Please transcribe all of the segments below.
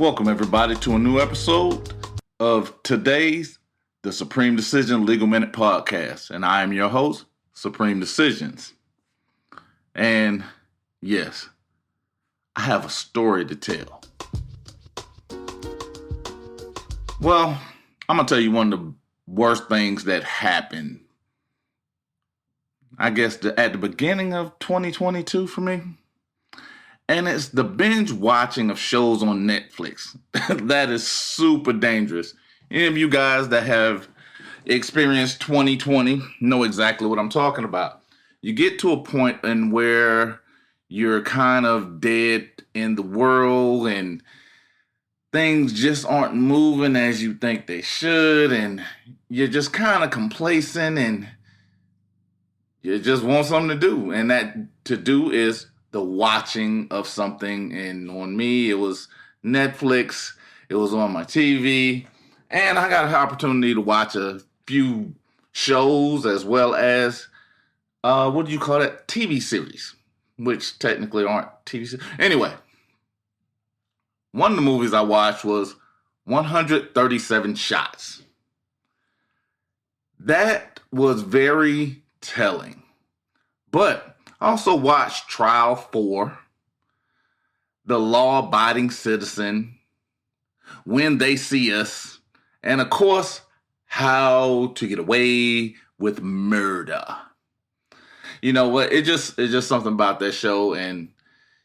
Welcome everybody to a new episode of today's The Supreme Decision Legal Minute Podcast. And I am your host, Supreme Decisions. And yes, I have a story to tell. Well, I'm going to tell you one of the worst things that happened, I guess, at the beginning of 2022 for me. And it's the binge watching of shows on Netflix. That is super dangerous. Any of you guys that have experienced 2020 know exactly what I'm talking about. You get to a point in where you're kind of dead in the world and things just aren't moving as you think they should, and you're just kind of complacent and you just want something to do. And that to do is the watching of something. And on me, it was Netflix. It was on my TV. And I got an opportunity to watch a few shows as well as, what do you call that? TV series, which technically aren't TV series. Anyway, one of the movies I watched was 137 Shots. That was very telling. But I also watched Trial 4, The Law-Abiding Citizen, When They See Us, and of course, How to Get Away with Murder. You know what? It's just something about that show, and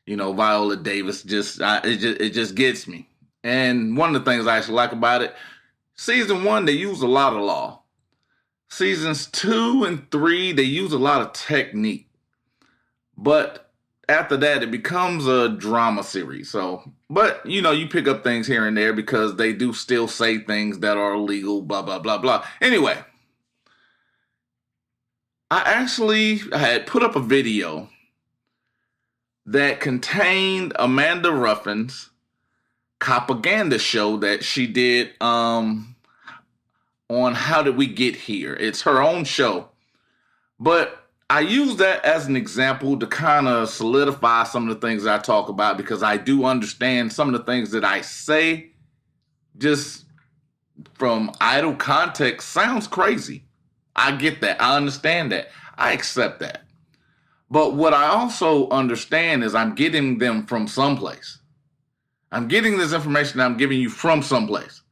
Viola Davis it just gets me. And one of the things I actually like about it, season 1 they use a lot of law. Seasons 2 and 3 they use a lot of technique. But after that, it becomes a drama series. But you pick up things here and there because they do still say things that are illegal, blah, blah, blah, blah. Anyway, I had put up a video that contained Amanda Ruffin's propaganda show that she did on How Did We Get Here. It's her own show. But I use that as an example to kind of solidify some of the things I talk about, because I do understand some of the things that I say just from idle context sounds crazy. I get that. I understand that. I accept that. But what I also understand is I'm getting them from someplace. I'm getting this information that I'm giving you from someplace.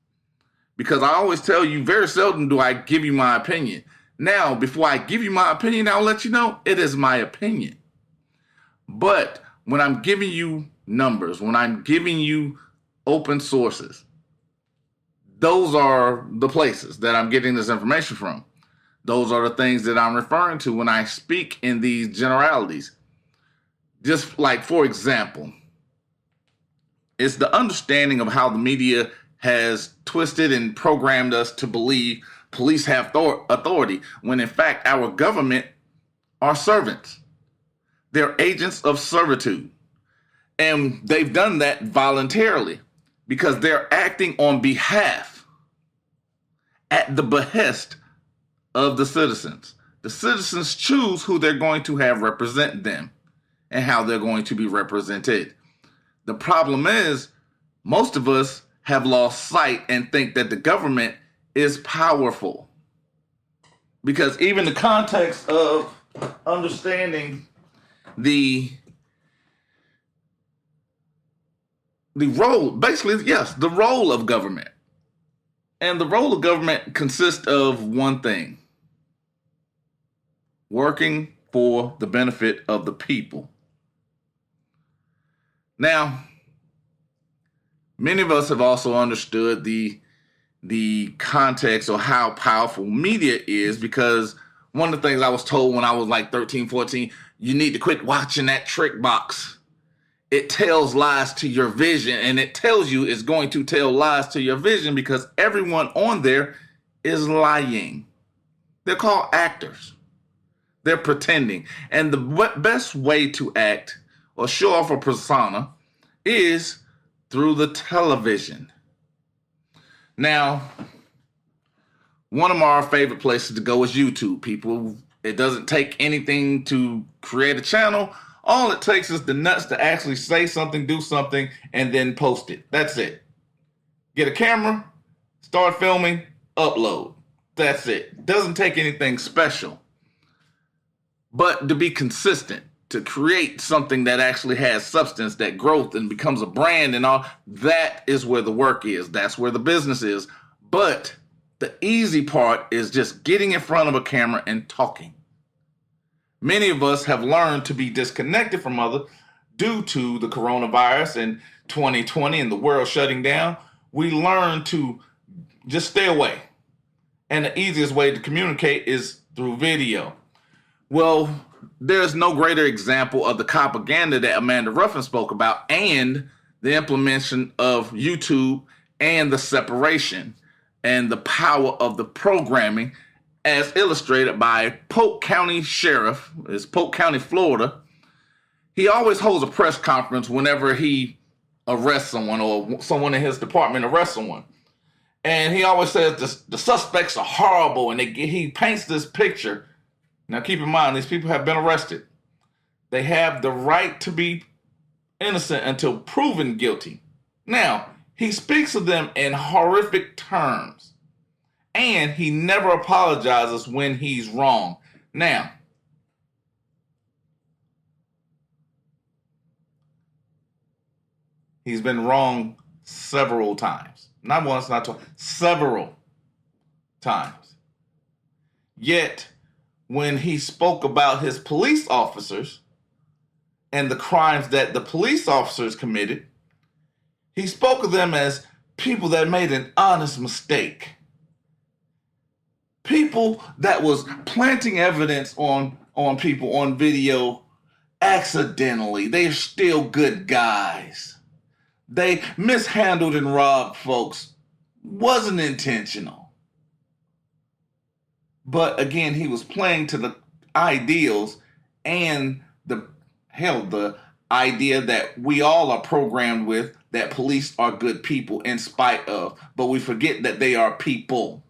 Because I always tell you, very seldom do I give you my opinion. Now, before I give you my opinion, I'll let you know it is my opinion. But when I'm giving you numbers, when I'm giving you open sources, those are the places that I'm getting this information from. Those are the things that I'm referring to when I speak in these generalities. Just like, for example, it's the understanding of how the media has twisted and programmed us to believe police have authority, when in fact our government are servants. They're agents of servitude. And they've done that voluntarily because they're acting on behalf, at the behest of the citizens. The citizens choose who they're going to have represent them and how they're going to be represented. The problem is, most of us have lost sight and think that the government is powerful. Because even the context of understanding the role, basically, yes, the role of government. And the role of government consists of one thing: working for the benefit of the people. Now, many of us have also understood the context or how powerful media is, because one of the things I was told when I was like 13, 14, you need to quit watching that trick box. It tells lies to your vision, and it tells you it's going to tell lies to your vision because everyone on there is lying. They're called actors. They're pretending. And the best way to act or show off a persona is through the television. Now, one of our favorite places to go is YouTube, people. It doesn't take anything to create a channel. All it takes is the nuts to actually say something, do something, and then post it. That's it. Get a camera, start filming, upload. That's it. Doesn't take anything special. But to be consistent, to create something that actually has substance, that growth and becomes a brand and all, that is where the work is. That's where the business is. But the easy part is just getting in front of a camera and talking. Many of us have learned to be disconnected from others due to the coronavirus and 2020 and the world shutting down. We learn to just stay away. And the easiest way to communicate is through video. Well, there's no greater example of the propaganda that Amanda Ruffin spoke about and the implementation of YouTube and the separation and the power of the programming as illustrated by Polk County Sheriff, it's Polk County, Florida. He always holds a press conference whenever he arrests someone or someone in his department arrests someone. And he always says the suspects are horrible, and he paints this picture. Now keep in mind, these people have been arrested. They have the right to be innocent until proven guilty. Now, he speaks of them in horrific terms. And he never apologizes when he's wrong. Now, he's been wrong several times. Not once, not twice, several times. Yet, when he spoke about his police officers and the crimes that the police officers committed, he spoke of them as people that made an honest mistake. People that was planting evidence on people on video accidentally. They're still good guys. They mishandled and robbed folks. Wasn't intentional. But again, he was playing to the ideals and the idea that we all are programmed with, that police are good people in spite of, but we forget that they are people.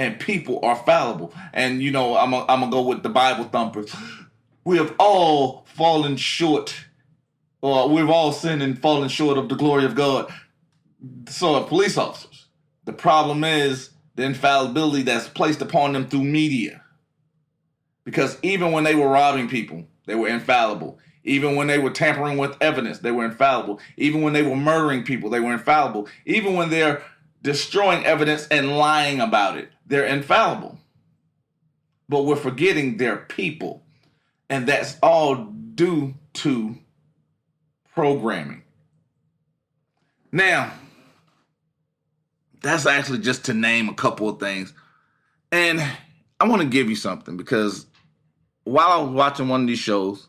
And people are fallible. And, you know, I'm going to go with the Bible thumpers. We have all fallen short, or we've all sinned and fallen short of the glory of God. So are police officers. The problem is the infallibility that's placed upon them through media. Because even when they were robbing people, they were infallible. Even when they were tampering with evidence, they were infallible. Even when they were murdering people, they were infallible. Even when they're destroying evidence and lying about it, they're infallible. But we're forgetting they're people. And that's all due to programming. Now, that's actually just to name a couple of things. And I want to give you something, because while I was watching one of these shows,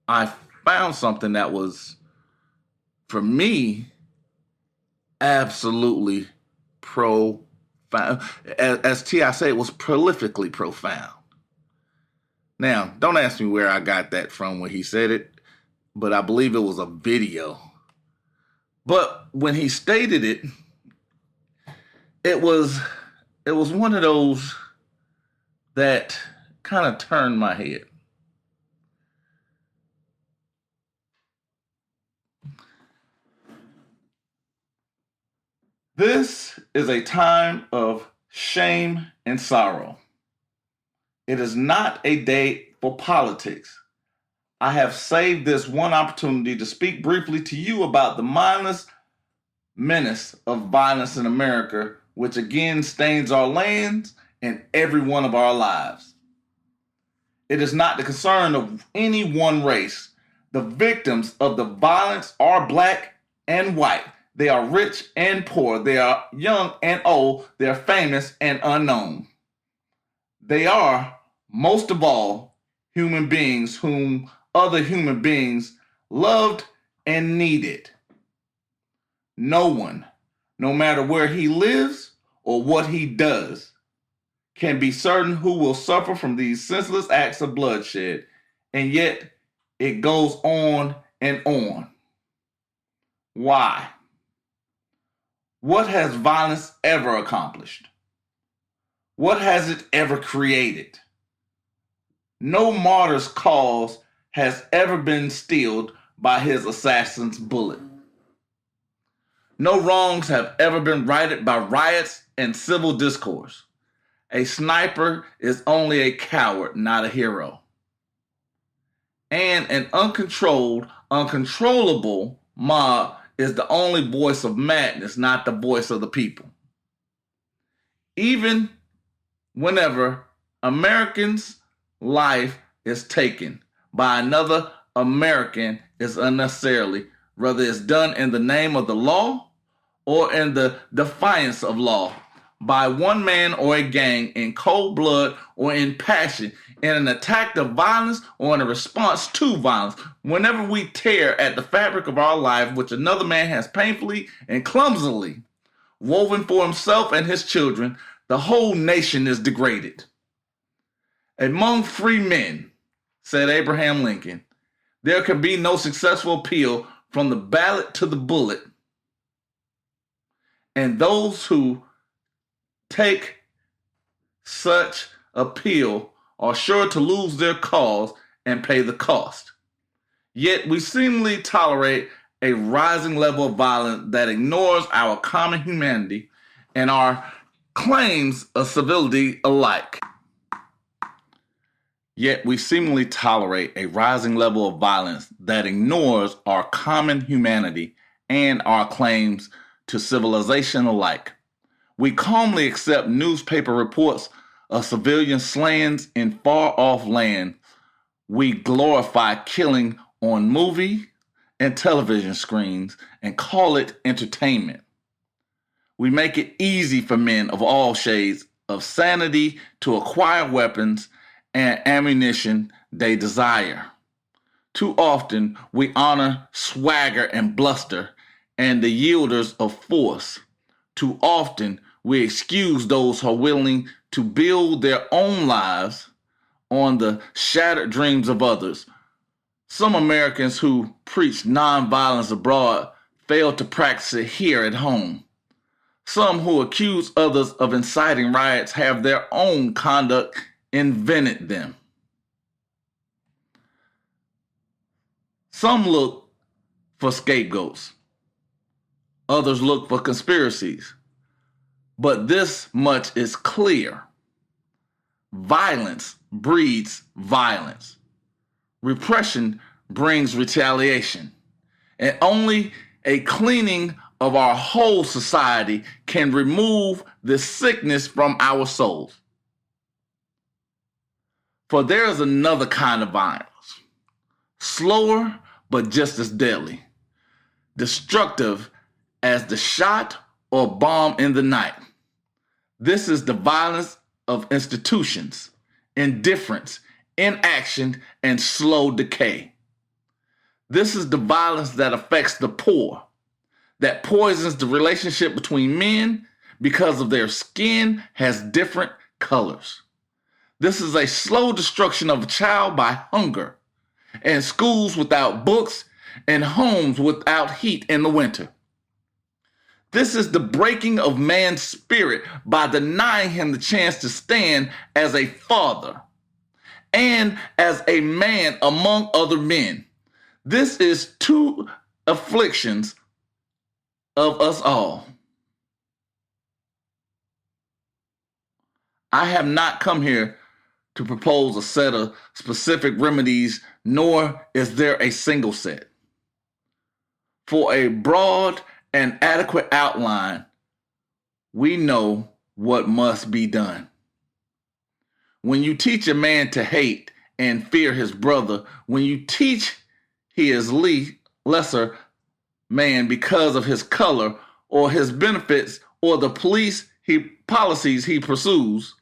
I found something that was, for me, absolutely profound. As T.I. said, it was prolifically profound. Now, don't ask me where I got that from when he said it, but I believe it was a video. But when he stated it, it was one of those that kind of turned my head. This is a time of shame and sorrow. It is not a day for politics. I have saved this one opportunity to speak briefly to you about the mindless menace of violence in America, which again stains our lands and every one of our lives. It is not the concern of any one race. The victims of the violence are black and white. They are rich and poor. They are young and old. They are famous and unknown. They are, most of all, human beings whom other human beings loved and needed. No one, no matter where he lives or what he does, can be certain who will suffer from these senseless acts of bloodshed, and yet it goes on and on. Why? What has violence ever accomplished? What has it ever created? No martyr's cause has ever been stilled by his assassin's bullet. No wrongs have ever been righted by riots and civil discourse. A sniper is only a coward, not a hero. And an uncontrollable mob is the only voice of madness, not the voice of the people. Even whenever American's life is taken by another American is unnecessarily, whether it's done in the name of the law or in the defiance of law, by one man or a gang in cold blood or in passion, in an attack of violence or in a response to violence. Whenever we tear at the fabric of our life, which another man has painfully and clumsily woven for himself and his children, the whole nation is degraded. Among free men, said Abraham Lincoln, there can be no successful appeal from the ballot to the bullet. And those who take such appeal are sure to lose their cause and pay the cost. Yet we seemingly tolerate a rising level of violence that ignores our common humanity and our claims of civility alike. Yet we seemingly tolerate a rising level of violence that ignores our common humanity and our claims to civilization alike. We calmly accept newspaper reports of civilian slayings in far-off land. We glorify killing on movie and television screens and call it entertainment. We make it easy for men of all shades of sanity to acquire weapons and ammunition they desire. Too often we honor swagger and bluster and the yielders of force. Too often we excuse those who are willing to build their own lives on the shattered dreams of others. Some Americans who preach nonviolence abroad fail to practice it here at home. Some who accuse others of inciting riots have their own conduct invented them. Some look for scapegoats. Others look for conspiracies. But this much is clear. Violence breeds violence. Repression brings retaliation. And only a cleaning of our whole society can remove this sickness from our souls. For there is another kind of violence, slower but just as deadly, destructive as the shot or bomb in the night. This is the violence of institutions, indifference, inaction, and slow decay. This is the violence that affects the poor, that poisons the relationship between men because of their skin has different colors. This is a slow destruction of a child by hunger, and schools without books, and homes without heat in the winter. This is the breaking of man's spirit by denying him the chance to stand as a father and as a man among other men. This is two afflictions of us all. I have not come here to propose a set of specific remedies, nor is there a single set. For a broad and adequate outline, we know what must be done. When you teach a man to hate and fear his brother, when you teach he is lesser man because of his color or his benefits or the policies he pursues,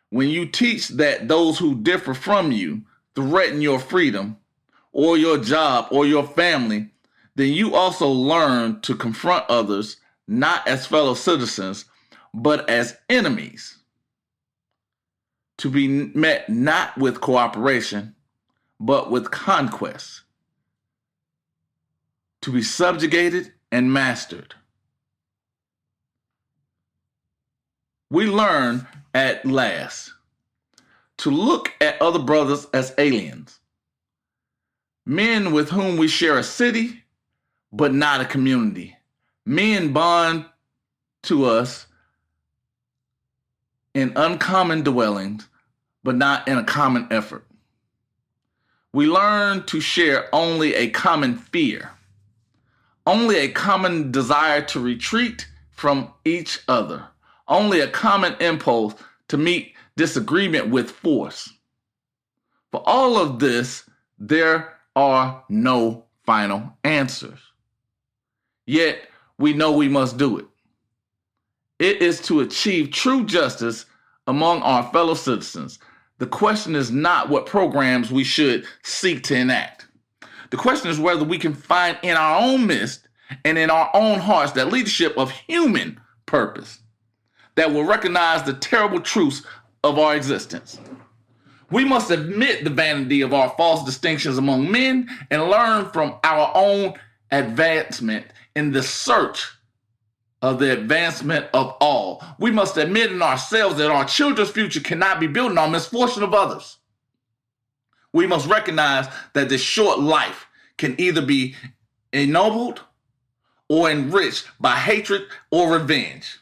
when you teach that those who differ from you threaten your freedom or your job or your family, then you also learn to confront others not as fellow citizens, but as enemies, to be met not with cooperation, but with conquest, to be subjugated and mastered. We learn at last to look at other brothers as aliens, men with whom we share a city, but not a community, Men bond to us in uncommon dwellings, but not in a common effort. We learn to share only a common fear, only a common desire to retreat from each other, only a common impulse to meet disagreement with force. For all of this, there are no final answers. Yet, we know we must do it. It is to achieve true justice among our fellow citizens. The question is not what programs we should seek to enact. The question is whether we can find in our own midst and in our own hearts that leadership of human purpose that will recognize the terrible truths of our existence. We must admit the vanity of our false distinctions among men and learn from our own advancement in the search of the advancement of all. We must admit in ourselves that our children's future cannot be built on misfortune of others. We must recognize that this short life can either be ennobled or enriched by hatred or revenge.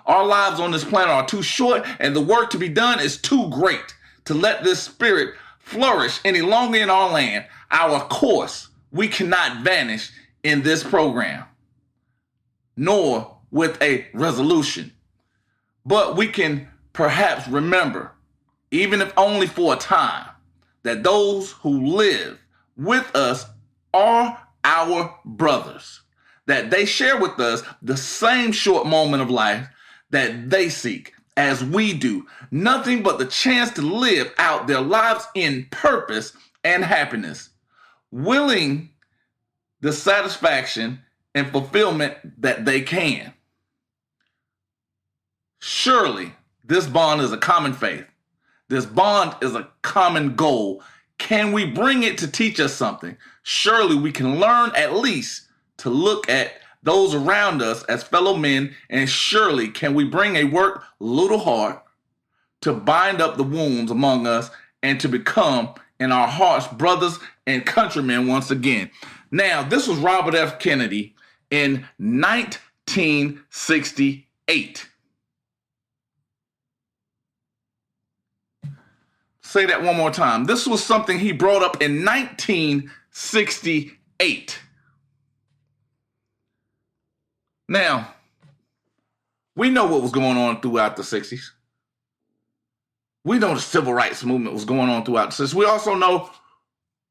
Our lives on this planet are too short, and the work to be done is too great to let this spirit flourish any longer in our land. Our course, we cannot vanish in this program, nor with a resolution. But we can perhaps remember, even if only for a time, that those who live with us are our brothers, that they share with us the same short moment of life that they seek as we do, nothing but the chance to live out their lives in purpose and happiness, willing the satisfaction and fulfillment that they can. Surely, this bond is a common faith. This bond is a common goal. Can we bring it to teach us something? Surely we can learn at least to look at those around us as fellow men, and surely can we bring a work little hard to bind up the wounds among us and to become in our hearts brothers and countrymen once again. Now, this was Robert F. Kennedy in 1968. Say that one more time. This was something he brought up in 1968. Now, we know what was going on throughout the 60s. We know the civil rights movement was going on throughout the 60s. We also know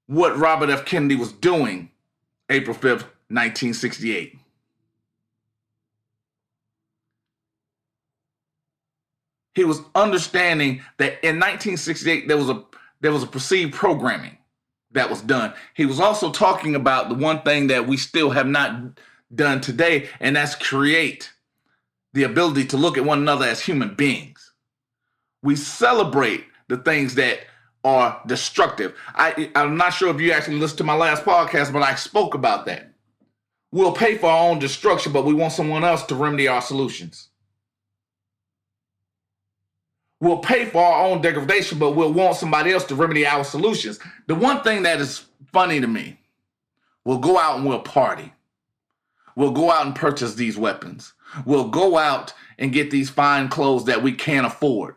what Robert F. Kennedy was doing April 5th, 1968. He was understanding that in 1968 there was a perceived programming that was done. He was also talking about the one thing that we still have not done today, and that's create the ability to look at one another as human beings. We celebrate the things that are destructive. I'm not sure if you actually listened to my last podcast, but I spoke about that. We'll pay for our own destruction, but we want someone else to remedy our solutions. We'll pay for our own degradation, but we'll want somebody else to remedy our solutions. The one thing that is funny to me, we'll go out and we'll party. We'll go out and purchase these weapons. We'll go out and get these fine clothes that we can't afford.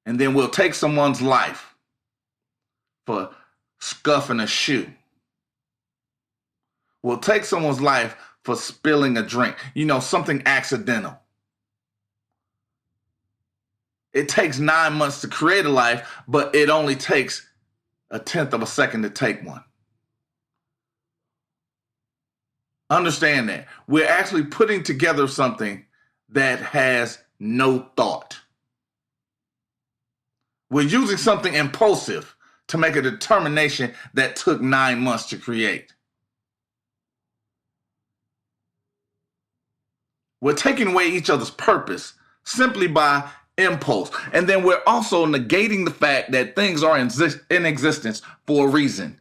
And then we'll take someone's life for scuffing a shoe. We'll take someone's life for spilling a drink. Something accidental. It takes 9 months to create a life, but it only takes 1/10 of a second to take one. Understand that. We're actually putting together something that has no thought. We're using something impulsive to make a determination that took 9 months to create. We're taking away each other's purpose simply by impulse. And then we're also negating the fact that things are in existence for a reason.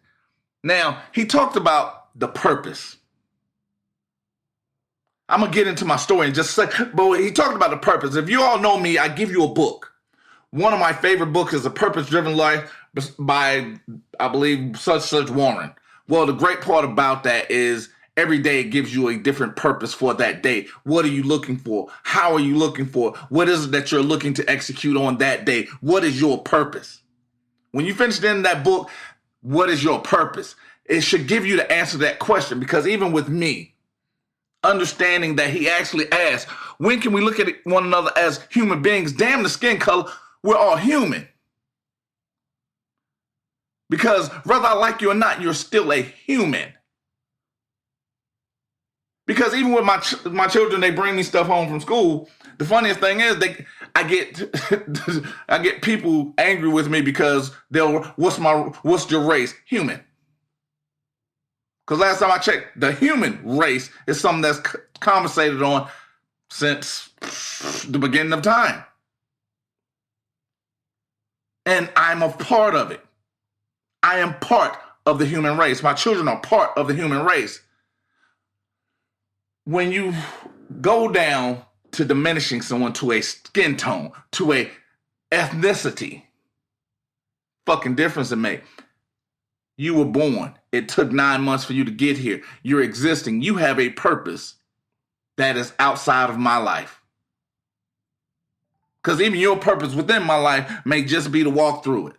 Now, he talked about the purpose. I'm going to get into my story in just a second, but he talked about the purpose. If you all know me, I give you a book. One of my favorite books is A Purpose-Driven Life by, I believe, such Warren. Well, the great part about that is Every day it gives you a different purpose for that day. What are you looking for? How are you looking for? What is it that you're looking to execute on that day? What is your purpose? When you finish in that book, what is your purpose? It should give you the answer to that question, because even with me, understanding that he actually asked, when can we look at one another as human beings? Damn the skin color, we're all human. Because whether I like you or not, you're still a human. Because even with my children, they bring me stuff home from school. The funniest thing is I get people angry with me because what's your race? Human. Because last time I checked, the human race is something that's conversated on since the beginning of time. And I'm a part of it. I am part of the human race. My children are part of the human race. When you go down to diminishing someone to a skin tone, to a ethnicity, fucking difference it makes. You were born. It took 9 months for you to get here. You're existing. You have a purpose that is outside of my life. Because even your purpose within my life may just be to walk through it,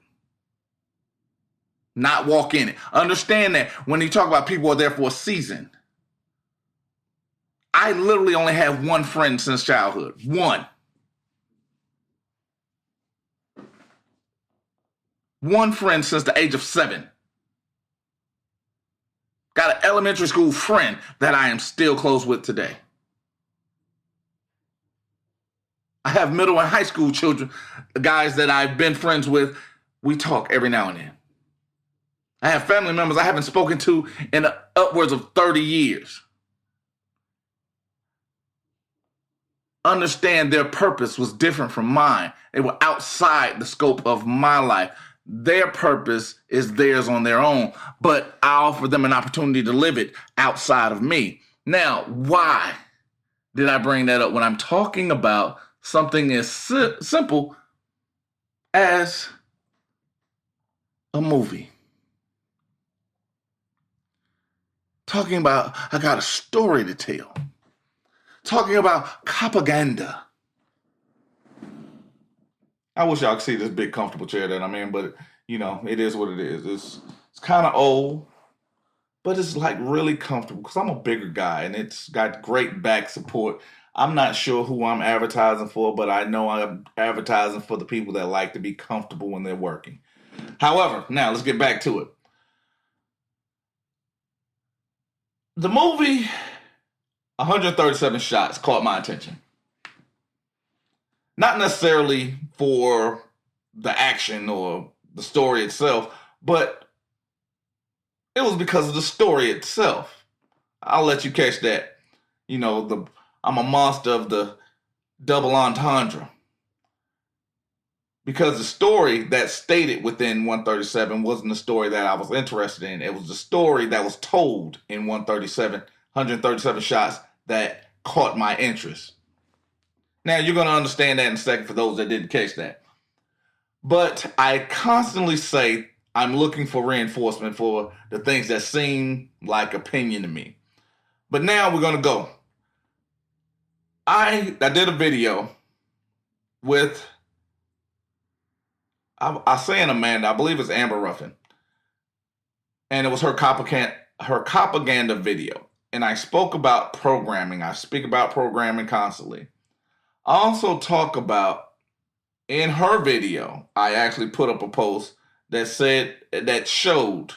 not walk in it. Understand that when you talk about people are there for a season, I literally only have one friend since childhood. One. One friend since the age of 7. Got an elementary school friend that I am still close with today. I have middle and high school children, guys that I've been friends with. We talk every now and then. I have family members I haven't spoken to in upwards of 30 years. Understand their purpose was different from mine. They were outside the scope of my life. Their purpose is theirs on their own, but I offer them an opportunity to live it outside of me. Now, why did I bring that up when I'm talking about something as simple as a movie? Talking about, I got a story to tell. Talking about propaganda. I wish y'all could see this big comfortable chair that I'm in, but it is what it is. It's kind of old, but it's like really comfortable because I'm a bigger guy and it's got great back support. I'm not sure who I'm advertising for, but I know I'm advertising for the people that like to be comfortable when they're working. However, now let's get back to it. The movie 137 Shots caught my attention. Not necessarily for the action or the story itself, but it was because of the story itself. I'll let you catch that. I'm a monster of the double entendre. Because the story that's stated within 137 wasn't the story that I was interested in. It was the story that was told in 137 Shots that caught my interest. Now, you're going to understand that in a second for those that didn't catch that. But I constantly say I'm looking for reinforcement for the things that seem like opinion to me. But now we're going to go. I did a video with, I say an Amanda, I believe it's Amber Ruffin. And it was her propaganda video. And I spoke about programming. I speak about programming constantly. I also talk about, in her video, I actually put up a post that showed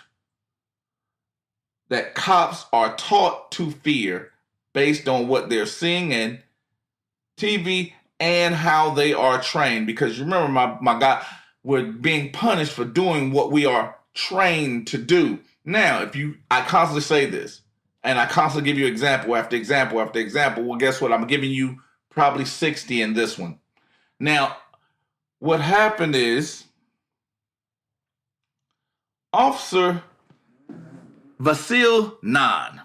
that cops are taught to fear based on what they're seeing in TV and how they are trained. Because you remember, my guy, we're being punished for doing what we are trained to do. Now, I constantly say this, and I constantly give you example after example after example. Well, guess what? I'm giving you probably 60 in this one. Now, what happened is Officer Vasil Nan,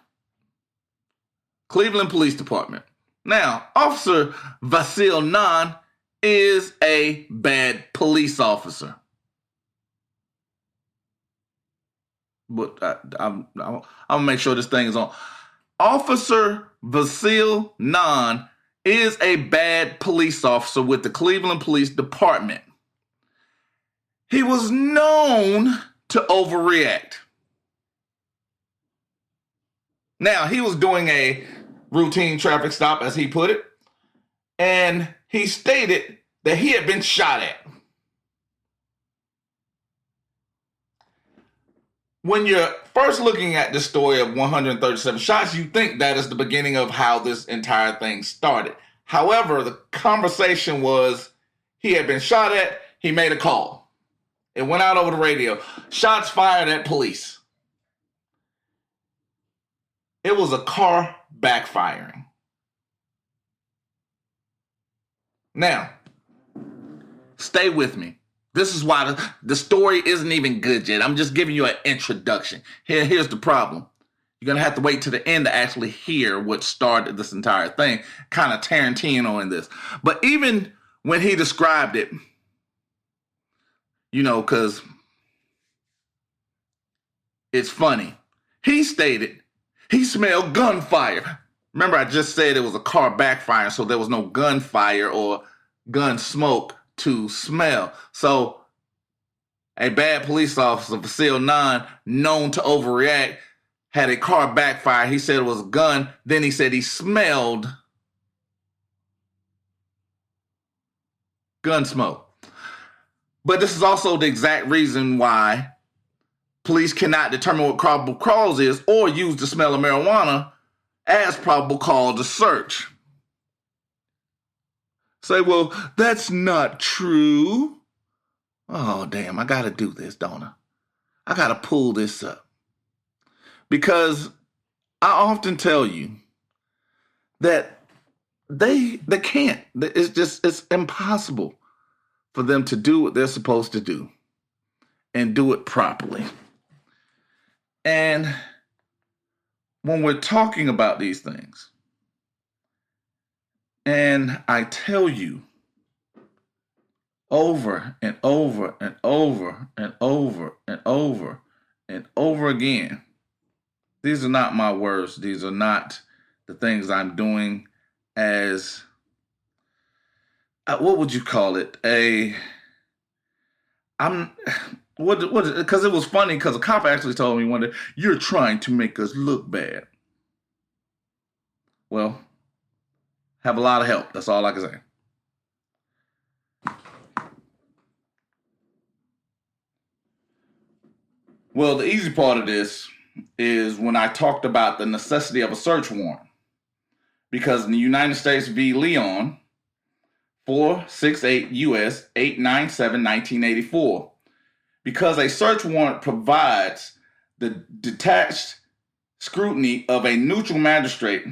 Cleveland Police Department. Now, Officer Vasil Nan is a bad police officer. But I'm going to make sure this thing is on. Officer Vasil Nan is a bad police officer with the Cleveland Police Department. He was known to overreact. Now, he was doing a routine traffic stop, as he put it, and he stated that he had been shot at. When you're first looking at the story of 137 shots, you think that is the beginning of how this entire thing started. However, the conversation was he had been shot at, he made a call. It went out over the radio. Shots fired at police. It was a car backfiring. Now, stay with me. This is why the story isn't even good yet. I'm just giving you an introduction. Here's the problem. You're going to have to wait to the end to actually hear what started this entire thing. Kind of Tarantino in this. But even when he described it, because it's funny. He stated he smelled gunfire. Remember, I just said it was a car backfire, so there was no gunfire or gun smoke to smell. So a bad police officer, Vasil Nan, known to overreact, had a car backfire. He said it was a gun. Then he said he smelled gun smoke. But this is also the exact reason why police cannot determine what probable cause is or use the smell of marijuana as probable cause to search. Say, well, that's not true. Oh, damn, I got to do this, don't I? I got to pull this up. Because I often tell you that they can't. It's impossible for them to do what they're supposed to do and do it properly. And when we're talking about these things, and I tell you over and over and over and over and over and over again, these are not my words. These are not the things I'm doing as, what would you call it? Because it was funny because a cop actually told me one day, you're trying to make us look bad. Well, have a lot of help. That's all I can say. Well, the easy part of this is when I talked about the necessity of a search warrant. Because in the United States v. Leon, 468 U.S. 897, 1984, because a search warrant provides the detached scrutiny of a neutral magistrate,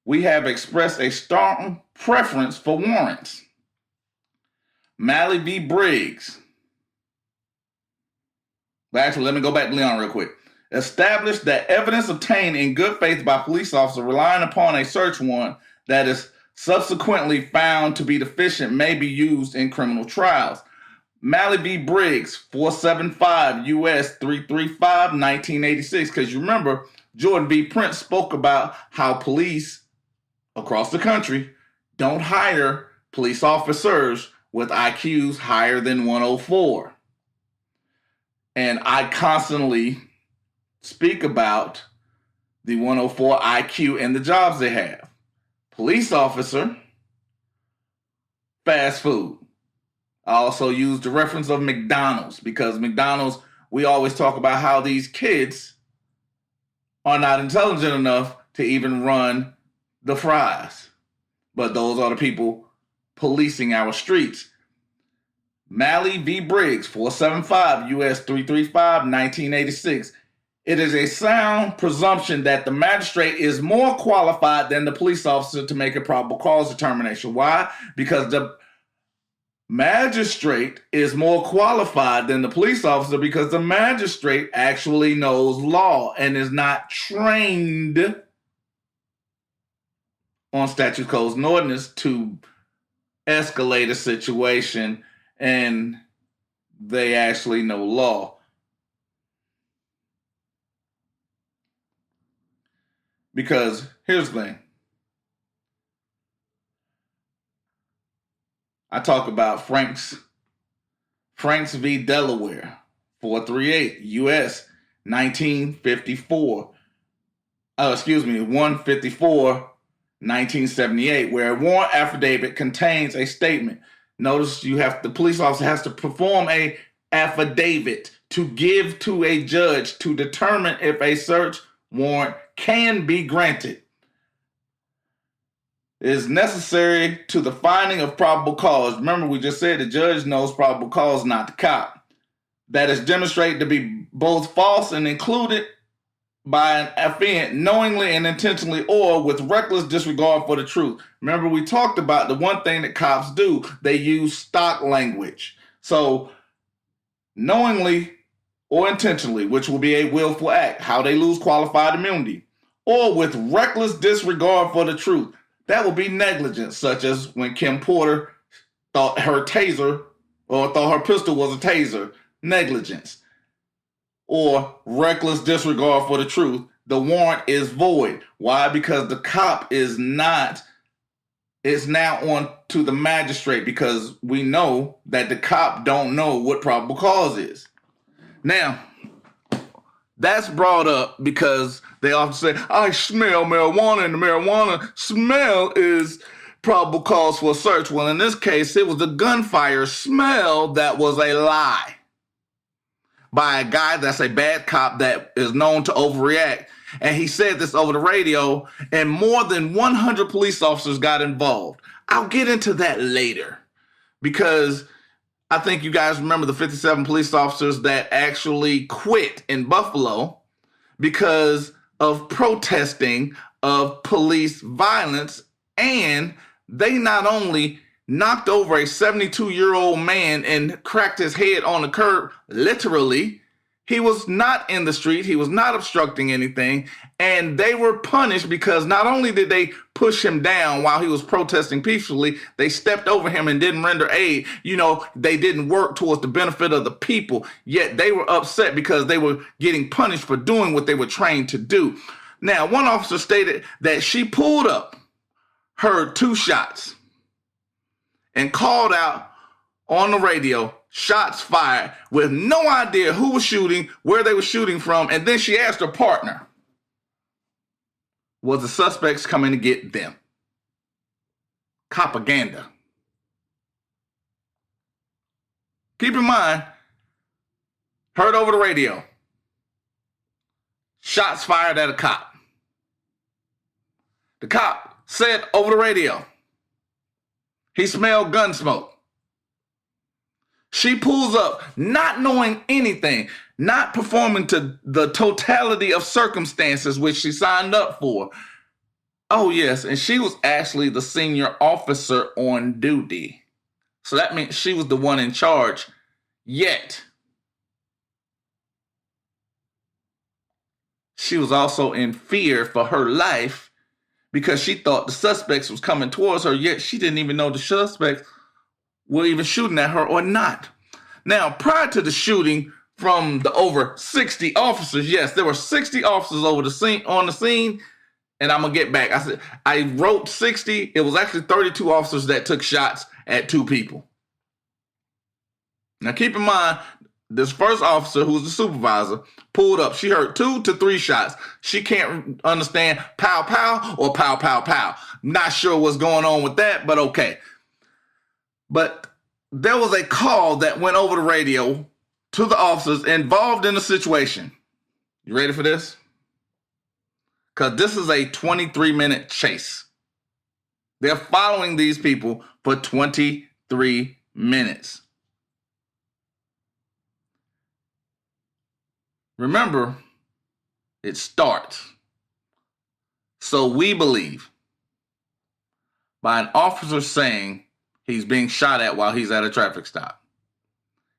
we have expressed a strong preference for warrants. Malley v. Briggs. But actually, let me go back to Leon real quick. Established that evidence obtained in good faith by police officers relying upon a search warrant that is subsequently found to be deficient may be used in criminal trials. Malley v. Briggs, 475 U.S. 335, 1986. Because you remember, Jordan B. Prince spoke about how police across the country don't hire police officers with IQs higher than 104. And I constantly speak about the 104 IQ and the jobs they have. Police officer, fast food. I also use the reference of McDonald's because McDonald's, we always talk about how these kids are not intelligent enough to even run the fries. But those are the people policing our streets. Malley v. Briggs, 475 U.S. 335, 1986. It is a sound presumption that the magistrate is more qualified than the police officer to make a probable cause determination. Why? Because the magistrate is more qualified than the police officer because the magistrate actually knows law and is not trained on statutes, codes, and ordinance to escalate a situation, and they actually know law. Because here's the thing. I talk about Franks v. Delaware, 438 U.S. 1954. 154, 1978, where a warrant affidavit contains a statement. Notice the police officer has to perform a affidavit to give to a judge to determine if a search warrant can be granted. It is necessary to the finding of probable cause. Remember, we just said the judge knows probable cause, not the cop. That is demonstrated to be both false and included by an affiant knowingly and intentionally or with reckless disregard for the truth. Remember, we talked about the one thing that cops do. They use stock language. So, knowingly or intentionally, which will be a willful act, how they lose qualified immunity, or with reckless disregard for the truth. That will be negligence, such as when Kim Porter thought her taser or thought her pistol was a taser. Negligence. Or reckless disregard for the truth. The warrant is void. Why? Because the cop is now on to the magistrate, because we know that the cop don't know what probable cause is. Now, that's brought up because they often say, I smell marijuana, and the marijuana smell is probable cause for a search. Well, in this case, it was the gunfire smell that was a lie by a guy that's a bad cop that is known to overreact. And he said this over the radio, and more than 100 police officers got involved. I'll get into that later, because I think you guys remember the 57 police officers that actually quit in Buffalo because of protesting of police violence. And they not only knocked over a 72-year-old man and cracked his head on the curb, literally. He was not in the street. He was not obstructing anything. And they were punished because not only did they push him down while he was protesting peacefully, they stepped over him and didn't render aid. They didn't work towards the benefit of the people. Yet they were upset because they were getting punished for doing what they were trained to do. Now, one officer stated that she pulled up, heard 2 shots, and called out on the radio, shots fired, with no idea who was shooting, where they were shooting from. And then she asked her partner, was the suspects coming to get them? Propaganda. Keep in mind, heard over the radio, shots fired at a cop. The cop said over the radio, he smelled gun smoke. She pulls up, not knowing anything, not performing to the totality of circumstances which she signed up for. Oh, yes, and she was actually the senior officer on duty. So that means she was the one in charge. Yet, she was also in fear for her life because she thought the suspects was coming towards her, yet she didn't even know the suspects were even shooting at her or not. Now, prior to the shooting from the over 60 officers, yes, there were 60 officers on the scene, and I'm going to get back. I wrote 60. It was actually 32 officers that took shots at 2 people. Now, keep in mind, this first officer, who was the supervisor, pulled up. She heard 2 to 3 shots. She can't understand pow, pow or pow, pow, pow. Not sure what's going on with that, but okay. But there was a call that went over the radio to the officers involved in the situation. You ready for this? Because this is a 23-minute chase. They're following these people for 23 minutes. Remember, it starts. So we believe by an officer saying he's being shot at while he's at a traffic stop.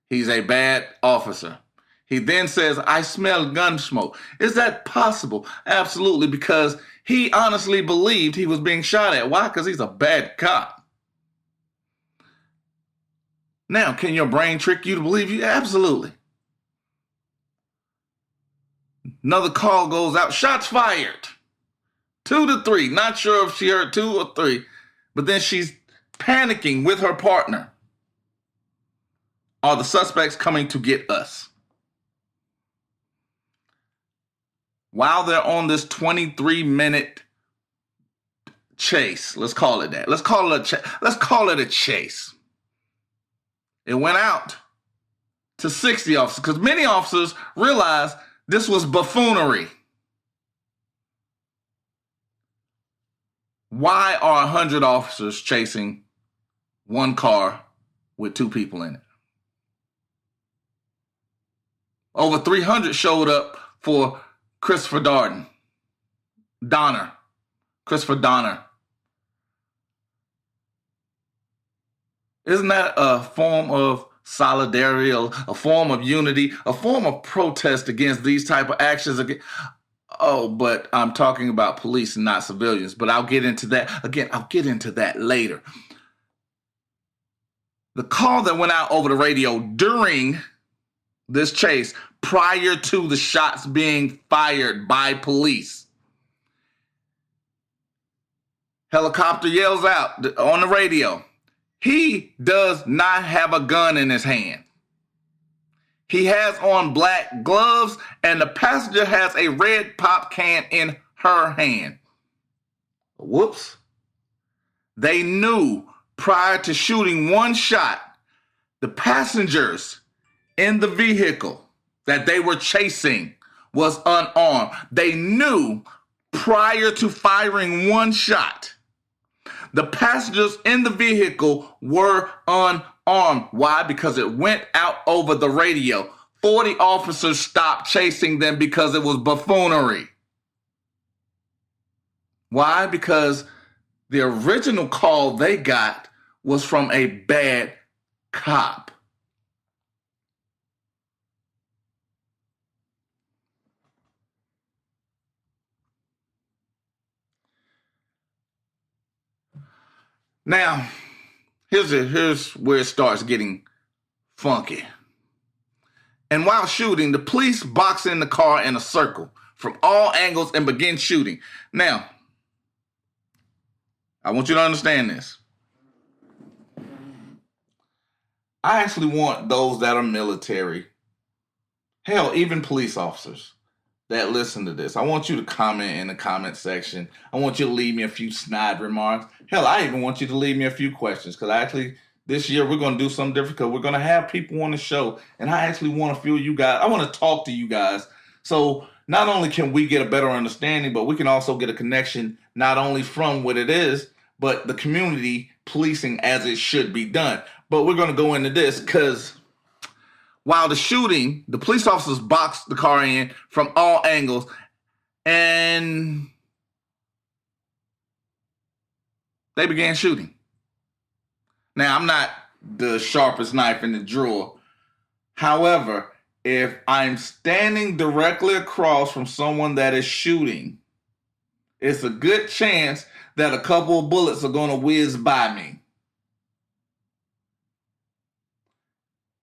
He's a bad officer. He then says, I smell gun smoke. Is that possible? Absolutely, because he honestly believed he was being shot at. Why? Because he's a bad cop. Now, can your brain trick you to believe you? Absolutely. Another call goes out. Shots fired. 2 to 3. Not sure if she heard 2 or 3. But then she's panicking with her partner. Are the suspects coming to get us? While they're on this 23-minute chase, let's call it that. Let's call it a chase. It went out to 60 officers because many officers realized this was buffoonery. Why are 100 officers chasing one car with 2 people in it? Over 300 showed up for Christopher Donner. Isn't that a form of solidarity, a form of unity, a form of protest against these type of actions? Oh, but I'm talking about police and not civilians. But I'll get into that. Again, I'll get into that later. The call that went out over the radio during this chase, prior to the shots being fired by police. Helicopter yells out on the radio, he does not have a gun in his hand. He has on black gloves, and the passenger has a red pop can in her hand. Whoops. They knew prior to shooting one shot, the passengers in the vehicle that they were chasing was unarmed. They knew prior to firing one shot, the passengers in the vehicle were unarmed. Why? Because it went out over the radio. 40 officers stopped chasing them because it was buffoonery. Why? Because the original call they got was from a bad cop. Now, here's where it starts getting funky. And while shooting, the police box in the car in a circle from all angles and begin shooting. Now, I want you to understand this. I actually want those that are military, hell, even police officers that listen to this. I want you to comment in the comment section. I want you to leave me a few snide remarks. Hell, I even want you to leave me a few questions because actually this year we're going to do something different because we're going to have people on the show, and I actually want to feel you guys. I want to talk to you guys. So not only can we get a better understanding, but we can also get a connection not only from what it is, but the community policing as it should be done. But we're going to go into this because while the shooting, the police officers boxed the car in from all angles, and they began shooting. Now, I'm not the sharpest knife in the drawer. However, if I'm standing directly across from someone that is shooting, it's a good chance that a couple of bullets are going to whiz by me.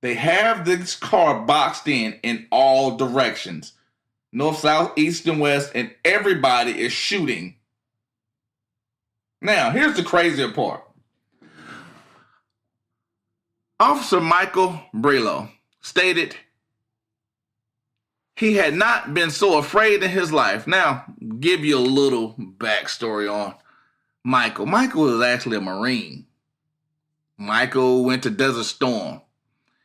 They have this car boxed in all directions. North, south, east, and west, and everybody is shooting. Now, here's the crazier part. Officer Michael Brillo stated he had not been so afraid in his life. Now, give you a little backstory on Michael. Michael was actually a Marine. Michael went to Desert Storm.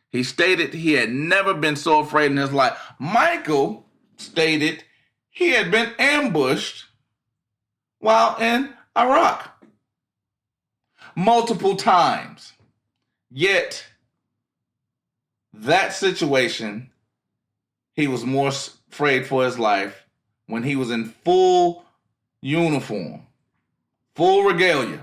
He stated he had never been so afraid in his life. Michael stated he had been ambushed while in Iraq multiple times. Yet, that situation, he was more afraid for his life when he was in full uniform, full regalia,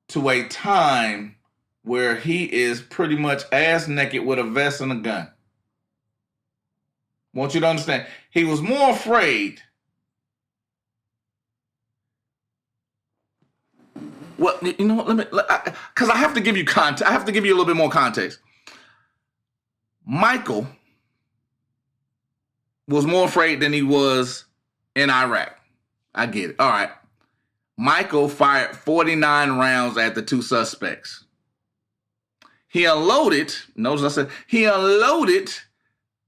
to a time where he is pretty much ass naked with a vest and a gun. I want you to understand, he was more afraid. Well, you know what, because I have to give you context. I have to give you a little bit more context. Michael was more afraid than he was in Iraq. I get it. All right. Michael fired 49 rounds at the two suspects. He unloaded, notice I said, he unloaded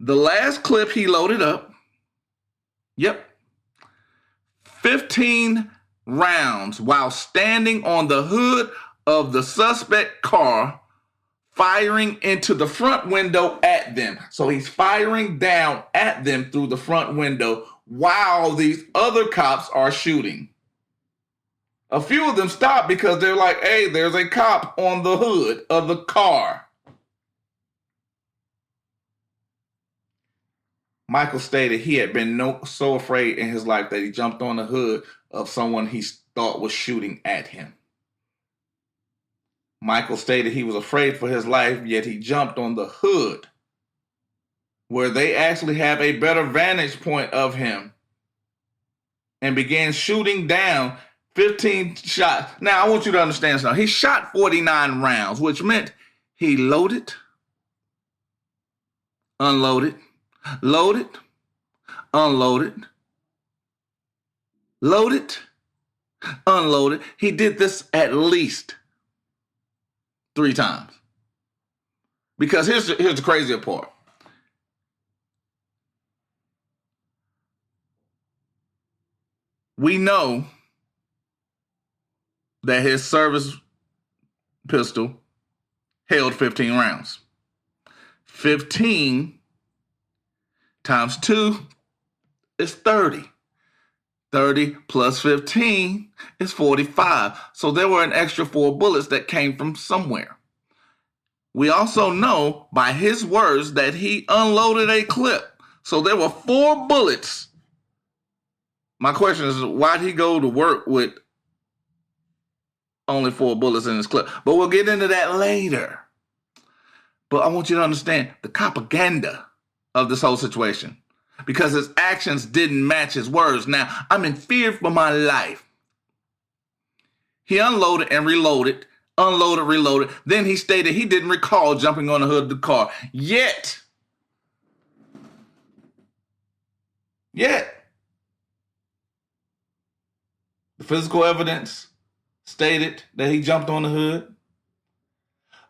the last clip he loaded up. Yep. 15 rounds while standing on the hood of the suspect car, firing into the front window at them. So he's firing down at them through the front window while these other cops are shooting. A few of them stopped because they're like, hey, there's a cop on the hood of the car. Michael stated he had been so afraid in his life that he jumped on the hood of someone he thought was shooting at him. Michael stated he was afraid for his life, yet he jumped on the hood where they actually have a better vantage point of him and began shooting down 15 shots. Now, I want you to understand something. He shot 49 rounds, which meant he loaded, unloaded, loaded, unloaded, loaded, unloaded. He did this at least 3 times. Because here's the crazier part. We know that his service pistol held 15 rounds. 15 times 2 is 30. 30 plus 15 is 45. So there were an extra 4 bullets that came from somewhere. We also know by his words that he unloaded a clip. So there were 4 bullets. My question is, why'd he go to work with only 4 bullets in his clip? But we'll get into that later. But I want you to understand the propaganda of this whole situation, because his actions didn't match his words. Now, I'm in fear for my life. He unloaded and reloaded, unloaded, reloaded. Then he stated he didn't recall jumping on the hood of the car. Yet, the physical evidence stated that he jumped on the hood.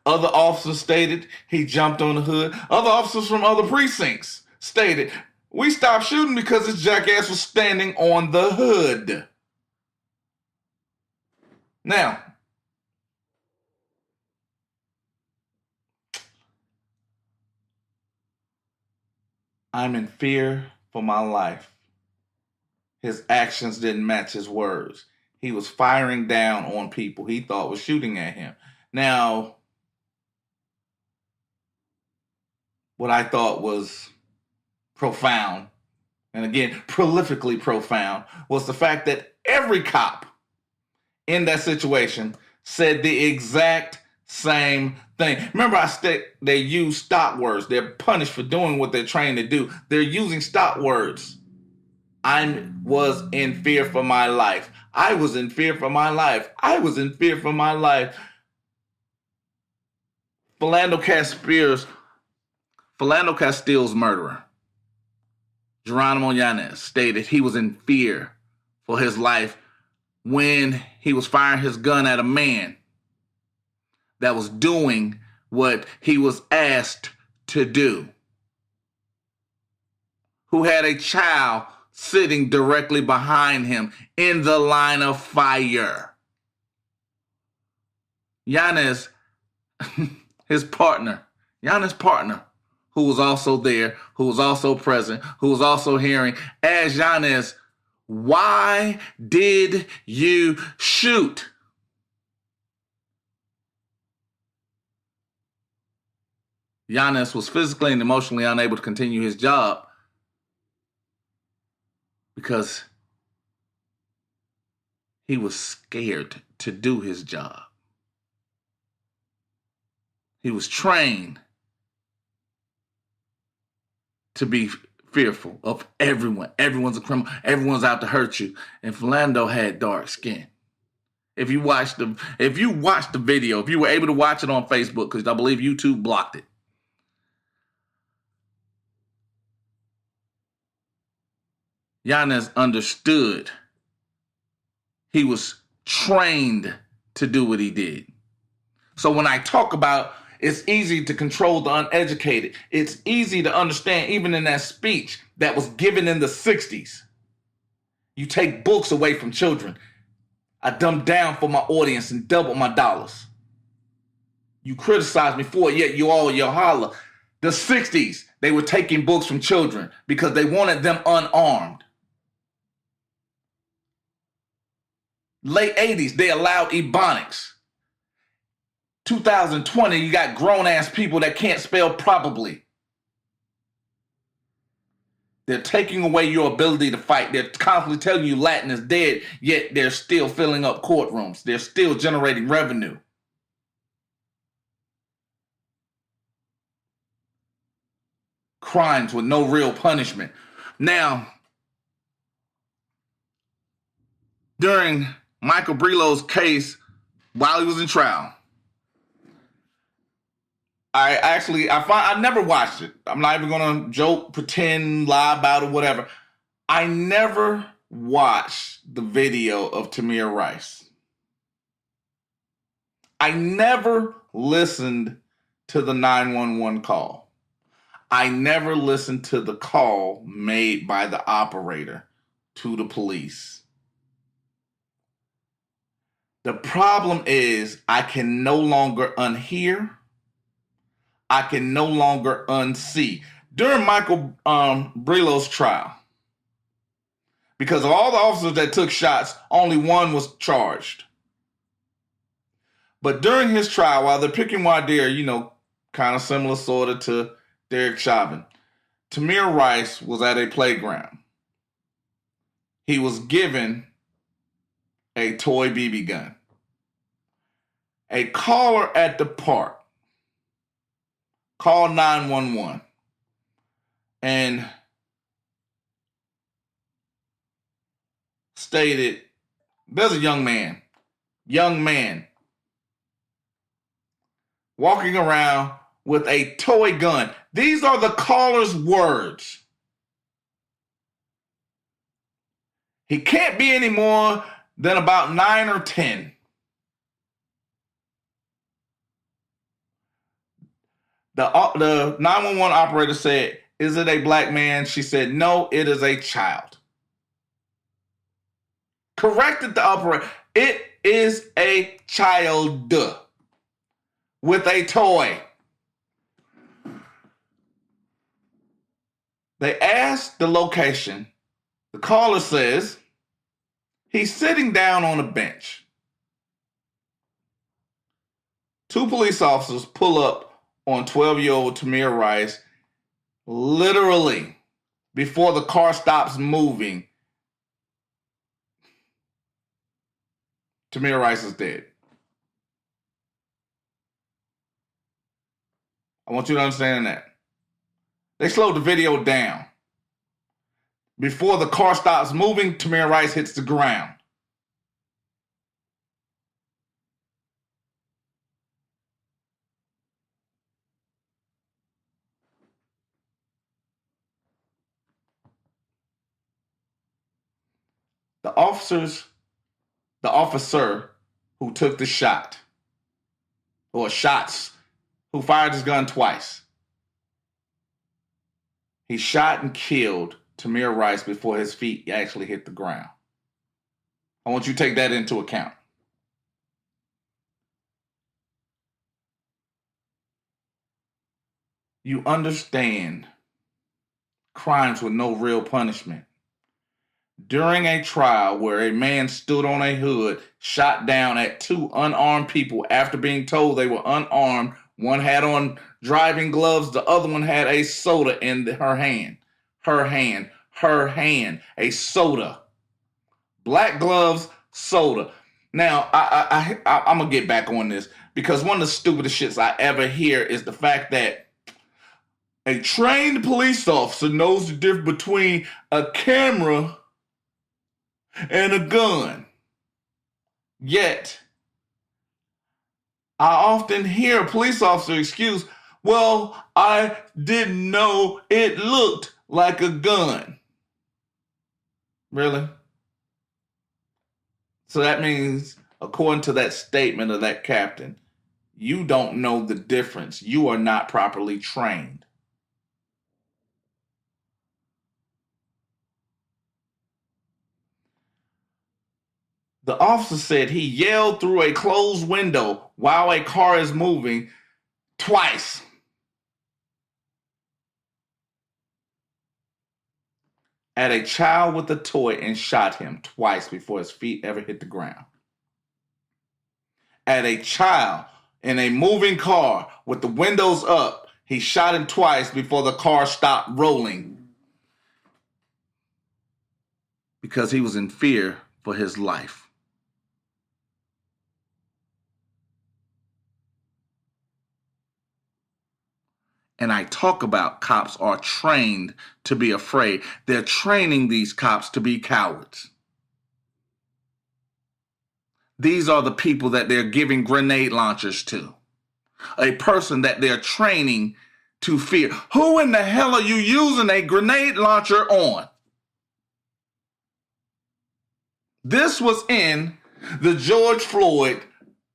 Other officers stated he jumped on the hood. Other officers from other precincts stated, we stopped shooting because this jackass was standing on the hood. Now, I'm in fear for my life. His actions didn't match his words. He was firing down on people he thought was shooting at him. Now, what I thought was profound, and again, prolifically profound, was the fact that every cop in that situation said the exact same thing. Remember, they use stock words. They're punished for doing what they're trained to do. They're using stock words. I was in fear for my life. I was in fear for my life. I was in fear for my life. Philando Castile's murderer, Geronimo Yanez, stated he was in fear for his life when he was firing his gun at a man that was doing what he was asked to do, who had a child sitting directly behind him in the line of fire. Yanez, his partner, who was also there, who was also present, who was also hearing, asked Yanez, why did you shoot? Yanez was physically and emotionally unable to continue his job because he was scared to do his job. He was trained to be fearful of everyone. Everyone's a criminal. Everyone's out to hurt you. And Philando had dark skin. If you watched the video, if you were able to watch it on Facebook, because I believe YouTube blocked it, Yanez understood. He was trained to do what he did. So when I talk about it's easy to control the uneducated, it's easy to understand even in that speech that was given in the 60s. You take books away from children. I dumb down for my audience and double my dollars. You criticize me for it, yet you holler. The 60s, they were taking books from children because they wanted them unarmed. Late 80s, they allowed ebonics. 2020, you got grown-ass people that can't spell probably. They're taking away your ability to fight. They're constantly telling you Latin is dead, yet they're still filling up courtrooms. They're still generating revenue. Crimes with no real punishment. Now, during Michael Brelo's case, while he was in trial, I never watched it. I'm not even going to joke, pretend, lie about it, whatever. I never watched the video of Tamir Rice. I never listened to the 911 call. I never listened to the call made by the operator to the police. The problem is I can no longer unhear. I can no longer unsee. During Michael Brelo's trial, because of all the officers that took shots, only one was charged. But during his trial, while they're picking voir dire, kind of similar sort of to Derek Chauvin, Tamir Rice was at a playground. He was given a toy BB gun. A caller at the park called 911 and stated, there's a young man walking around with a toy gun. These are the caller's words. He can't be any more than about 9 or 10. The 911 operator said, "Is it a black man?" She said, "No, it is a child." Corrected the operator. It is a child with a toy. They asked the location. The caller says he's sitting down on a bench. 2 police officers pull up on 12-year-old Tamir Rice, literally before the car stops moving. Tamir Rice is dead. I want you to understand that. They slowed the video down. Before the car stops moving, Tamir Rice hits the ground. The officer who took the shot, or shots, who fired his gun twice, he shot and killed Tamir Rice before his feet actually hit the ground. I want you to take that into account. You understand crimes with no real punishment. During a trial where a man stood on a hood, shot down at 2 unarmed people after being told they were unarmed. One had on driving gloves, the other one had a soda in her hand. A soda. Black gloves, soda. Now, I'm going to get back on this because one of the stupidest shits I ever hear is the fact that a trained police officer knows the difference between a camera and a gun. Yet, I often hear a police officer excuse, "Well, I didn't know it looked like a gun." Really? So that means, according to that statement of that captain, you don't know the difference. You are not properly trained. The officer said he yelled through a closed window while a car is moving twice. At a child with a toy and shot him twice before his feet ever hit the ground. At a child in a moving car with the windows up, he shot him twice before the car stopped rolling because he was in fear for his life. And I talk about cops are trained to be afraid. They're training these cops to be cowards. These are the people that they're giving grenade launchers to. A person that they're training to fear. Who in the hell are you using a grenade launcher on? This was in the George Floyd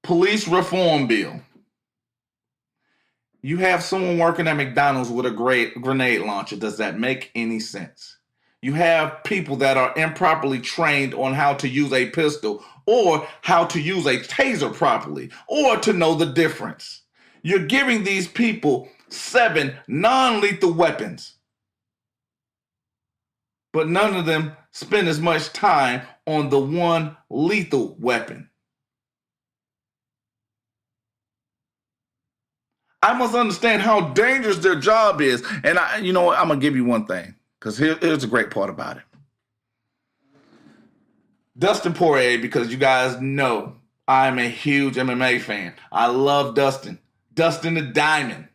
police reform bill. You have someone working at McDonald's with a great grenade launcher. Does that make any sense? You have people that are improperly trained on how to use a pistol or how to use a taser properly or to know the difference. You're giving these people 7 non-lethal weapons, but none of them spend as much time on the one lethal weapon. I must understand how dangerous their job is. And I'm going to give you one thing, because here's the great part about it. Dustin Poirier, because you guys know I'm a huge MMA fan. I love Dustin. Dustin the Diamond.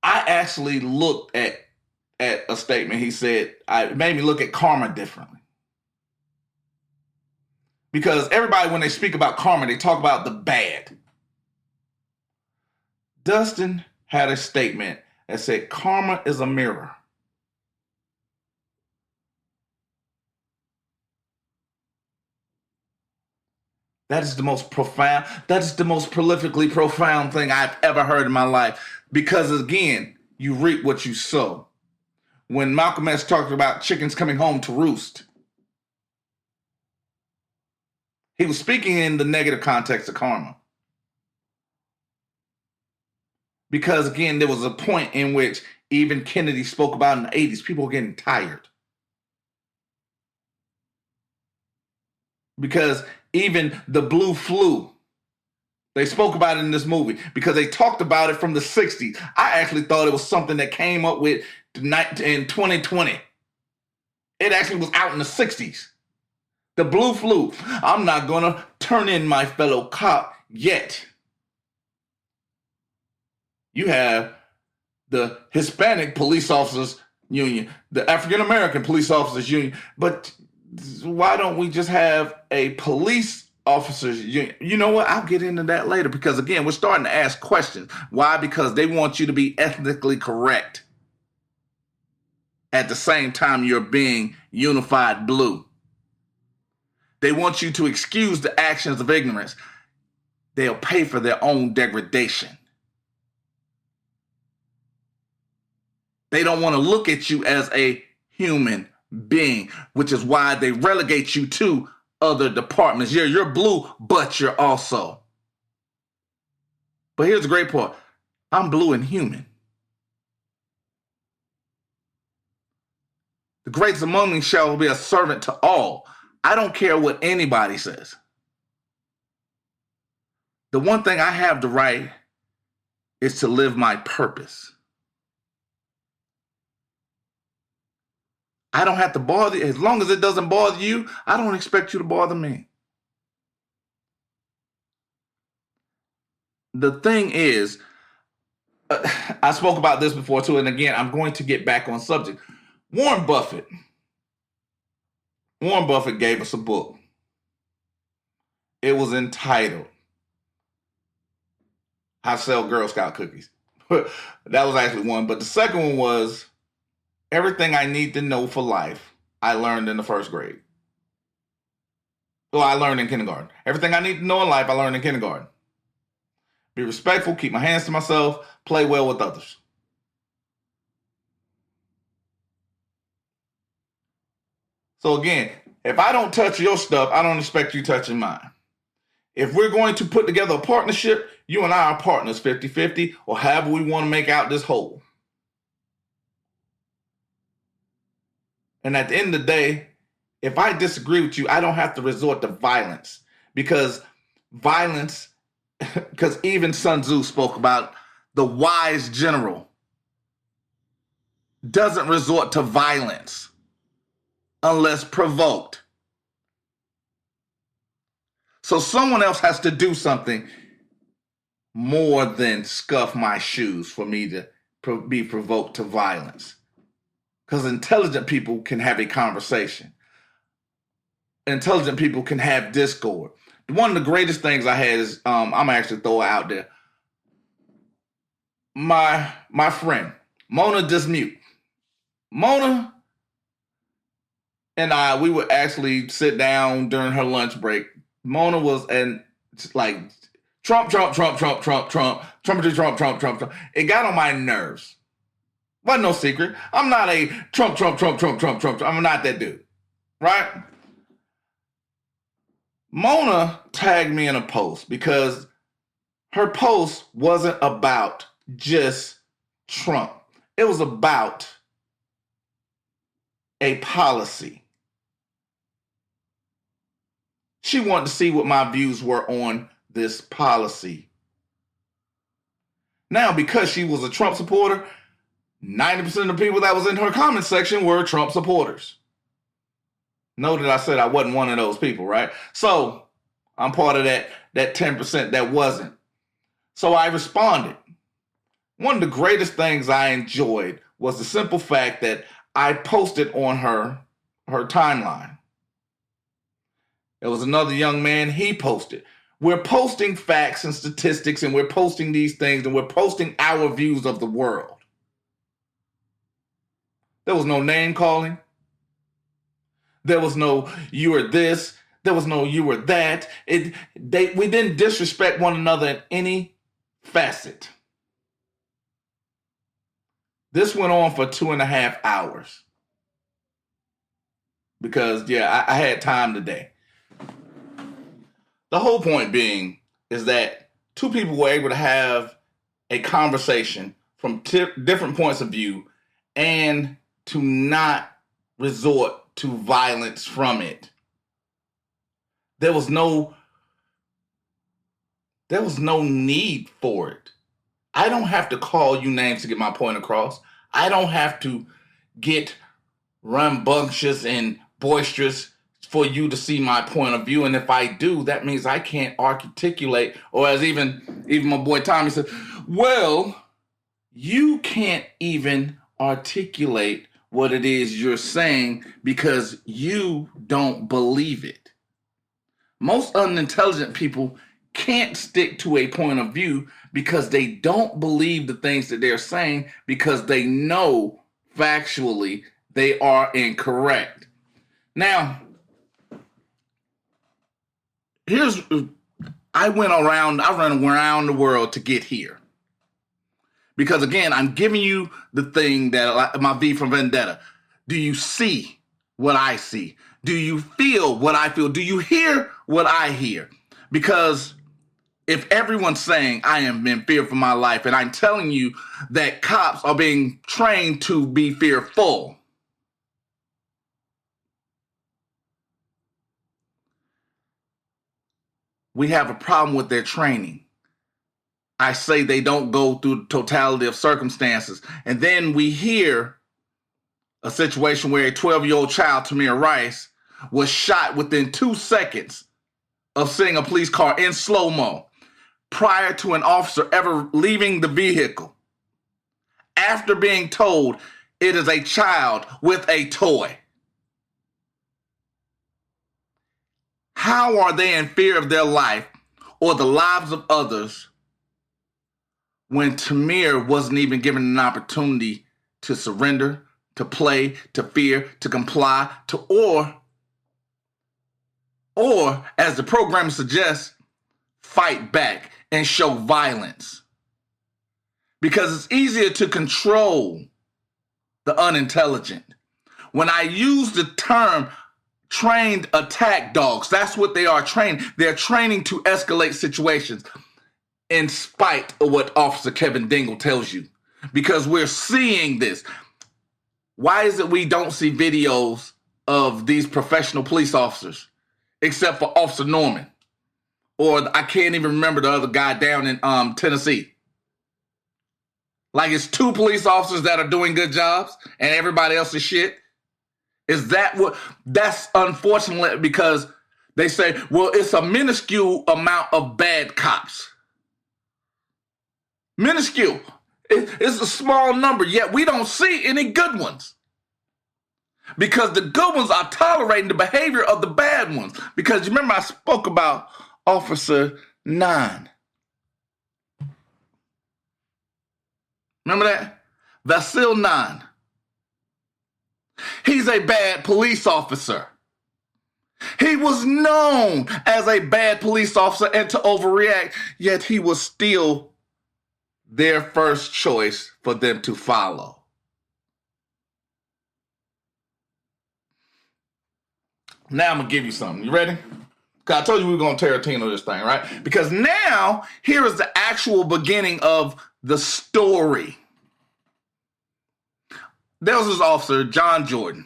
I actually looked at a statement he said. It made me look at karma differently. Because everybody, when they speak about karma, they talk about the bad. Dustin had a statement that said, karma is a mirror. That is the most profound, that is the most prolifically profound thing I've ever heard in my life. Because again, you reap what you sow. When Malcolm X talked about chickens coming home to roost, he was speaking in the negative context of karma. Because again, there was a point in which even Kennedy spoke about in the 80s, people were getting tired. Because even the blue flu, they spoke about it in this movie because they talked about it from the 60s. I actually thought it was something that came up with in 2020. It actually was out in the 60s. The blue flu. I'm not going to turn in my fellow cop yet. You have the Hispanic Police Officers Union, the African American Police Officers Union, but why don't we just have a police officers union? You know what? I'll get into that later because, again, we're starting to ask questions. Why? Because they want you to be ethnically correct. At the same time, you're being unified blue. They want you to excuse the actions of ignorance. They'll pay for their own degradation. They don't want to look at you as a human being, which is why they relegate you to other departments. You're blue, but you're also. But here's the great part. I'm blue and human. The greatest among you shall be a servant to all. I don't care what anybody says. The one thing I have the right is to live my purpose. I don't have to bother you. As long as it doesn't bother you, I don't expect you to bother me. The thing is, I spoke about this before too, and again, I'm going to get back on subject. Warren Buffett gave us a book. It was entitled How to Sell Girl Scout Cookies. That was actually one, but the second one was Everything I Need to Know for Life I learned in the first grade. Well, I learned in kindergarten. Everything I need to know in life, I learned in kindergarten. Be respectful, keep my hands to myself, play well with others. So again, if I don't touch your stuff, I don't expect you touching mine. If we're going to put together a partnership, you and I are partners 50-50, or however we want to make out this whole. And at the end of the day, if I disagree with you, I don't have to resort to violence, because even Sun Tzu spoke about the wise general doesn't resort to violence unless provoked. So someone else has to do something more than scuff my shoes for me to be provoked to violence. Because intelligent people can have a conversation. Intelligent people can have discord. One of the greatest things I had is, I'm going to actually throw it out there. My friend, Mona Dismute. Mona and we would actually sit down during her lunch break. Mona was like Trump. It got on my nerves. Wasn't no secret. I'm not a Trump. I'm not that dude. Right? Mona tagged me in a post because her post wasn't about just Trump. It was about a policy. She wanted to see what my views were on this policy. Now, because she was a Trump supporter, 90% of the people that was in her comment section were Trump supporters. Note that I said I wasn't one of those people, right? So I'm part of that 10% that wasn't. So I responded. One of the greatest things I enjoyed was the simple fact that I posted on her timeline. There was another young man, he posted. We're posting facts and statistics, and we're posting these things, and we're posting our views of the world. There was no name calling. There was no you are this. There was no you were that. We didn't disrespect one another in any facet. This went on for 2.5 hours. Because, I had time today. The whole point being is that two people were able to have a conversation from different points of view and to not resort to violence from it. There was no need for it. I don't have to call you names to get my point across. I don't have to get rambunctious and boisterous for you to see my point of view. And if I do, that means I can't articulate, or as even my boy Tommy said, well, you can't even articulate what it is you're saying because you don't believe it. Most unintelligent people can't stick to a point of view because they don't believe the things that they're saying, because they know factually they are incorrect. Now, I ran around the world to get here. Because again, I'm giving you the thing that my V from Vendetta. Do you see what I see? Do you feel what I feel? Do you hear what I hear? Because if everyone's saying I am in fear for my life, and I'm telling you that cops are being trained to be fearful, we have a problem with their training. I say they don't go through the totality of circumstances. And then we hear a situation where a 12-year-old child, Tamir Rice, was shot within 2 seconds of seeing a police car in slow-mo prior to an officer ever leaving the vehicle, after being told it is a child with a toy. How are they in fear of their life or the lives of others when Tamir wasn't even given an opportunity to surrender, to play, to fear, to comply, to or as the program suggests, fight back and show violence. Because it's easier to control the unintelligent. When I use the term trained attack dogs, that's what they are trained. They're training to escalate situations in spite of what Officer Kevin Dingle tells you. Because we're seeing this. Why is it we don't see videos of these professional police officers except for Officer Norman? Or I can't even remember the other guy down in Tennessee. Like it's 2 police officers that are doing good jobs and everybody else is shit. Is that what? That's unfortunate because they say, well, it's a minuscule amount of bad cops. Minuscule. It's a small number, yet we don't see any good ones. Because the good ones are tolerating the behavior of the bad ones. Because you remember I spoke about Officer 9. Remember that? Vasil 9. He's a bad police officer. He was known as a bad police officer and to overreact, yet he was still their first choice for them to follow. Now I'm going to give you something. You ready? Because I told you we were going to Tarantino this thing, right? Because now, here is the actual beginning of the story. There was this officer, John Jordan.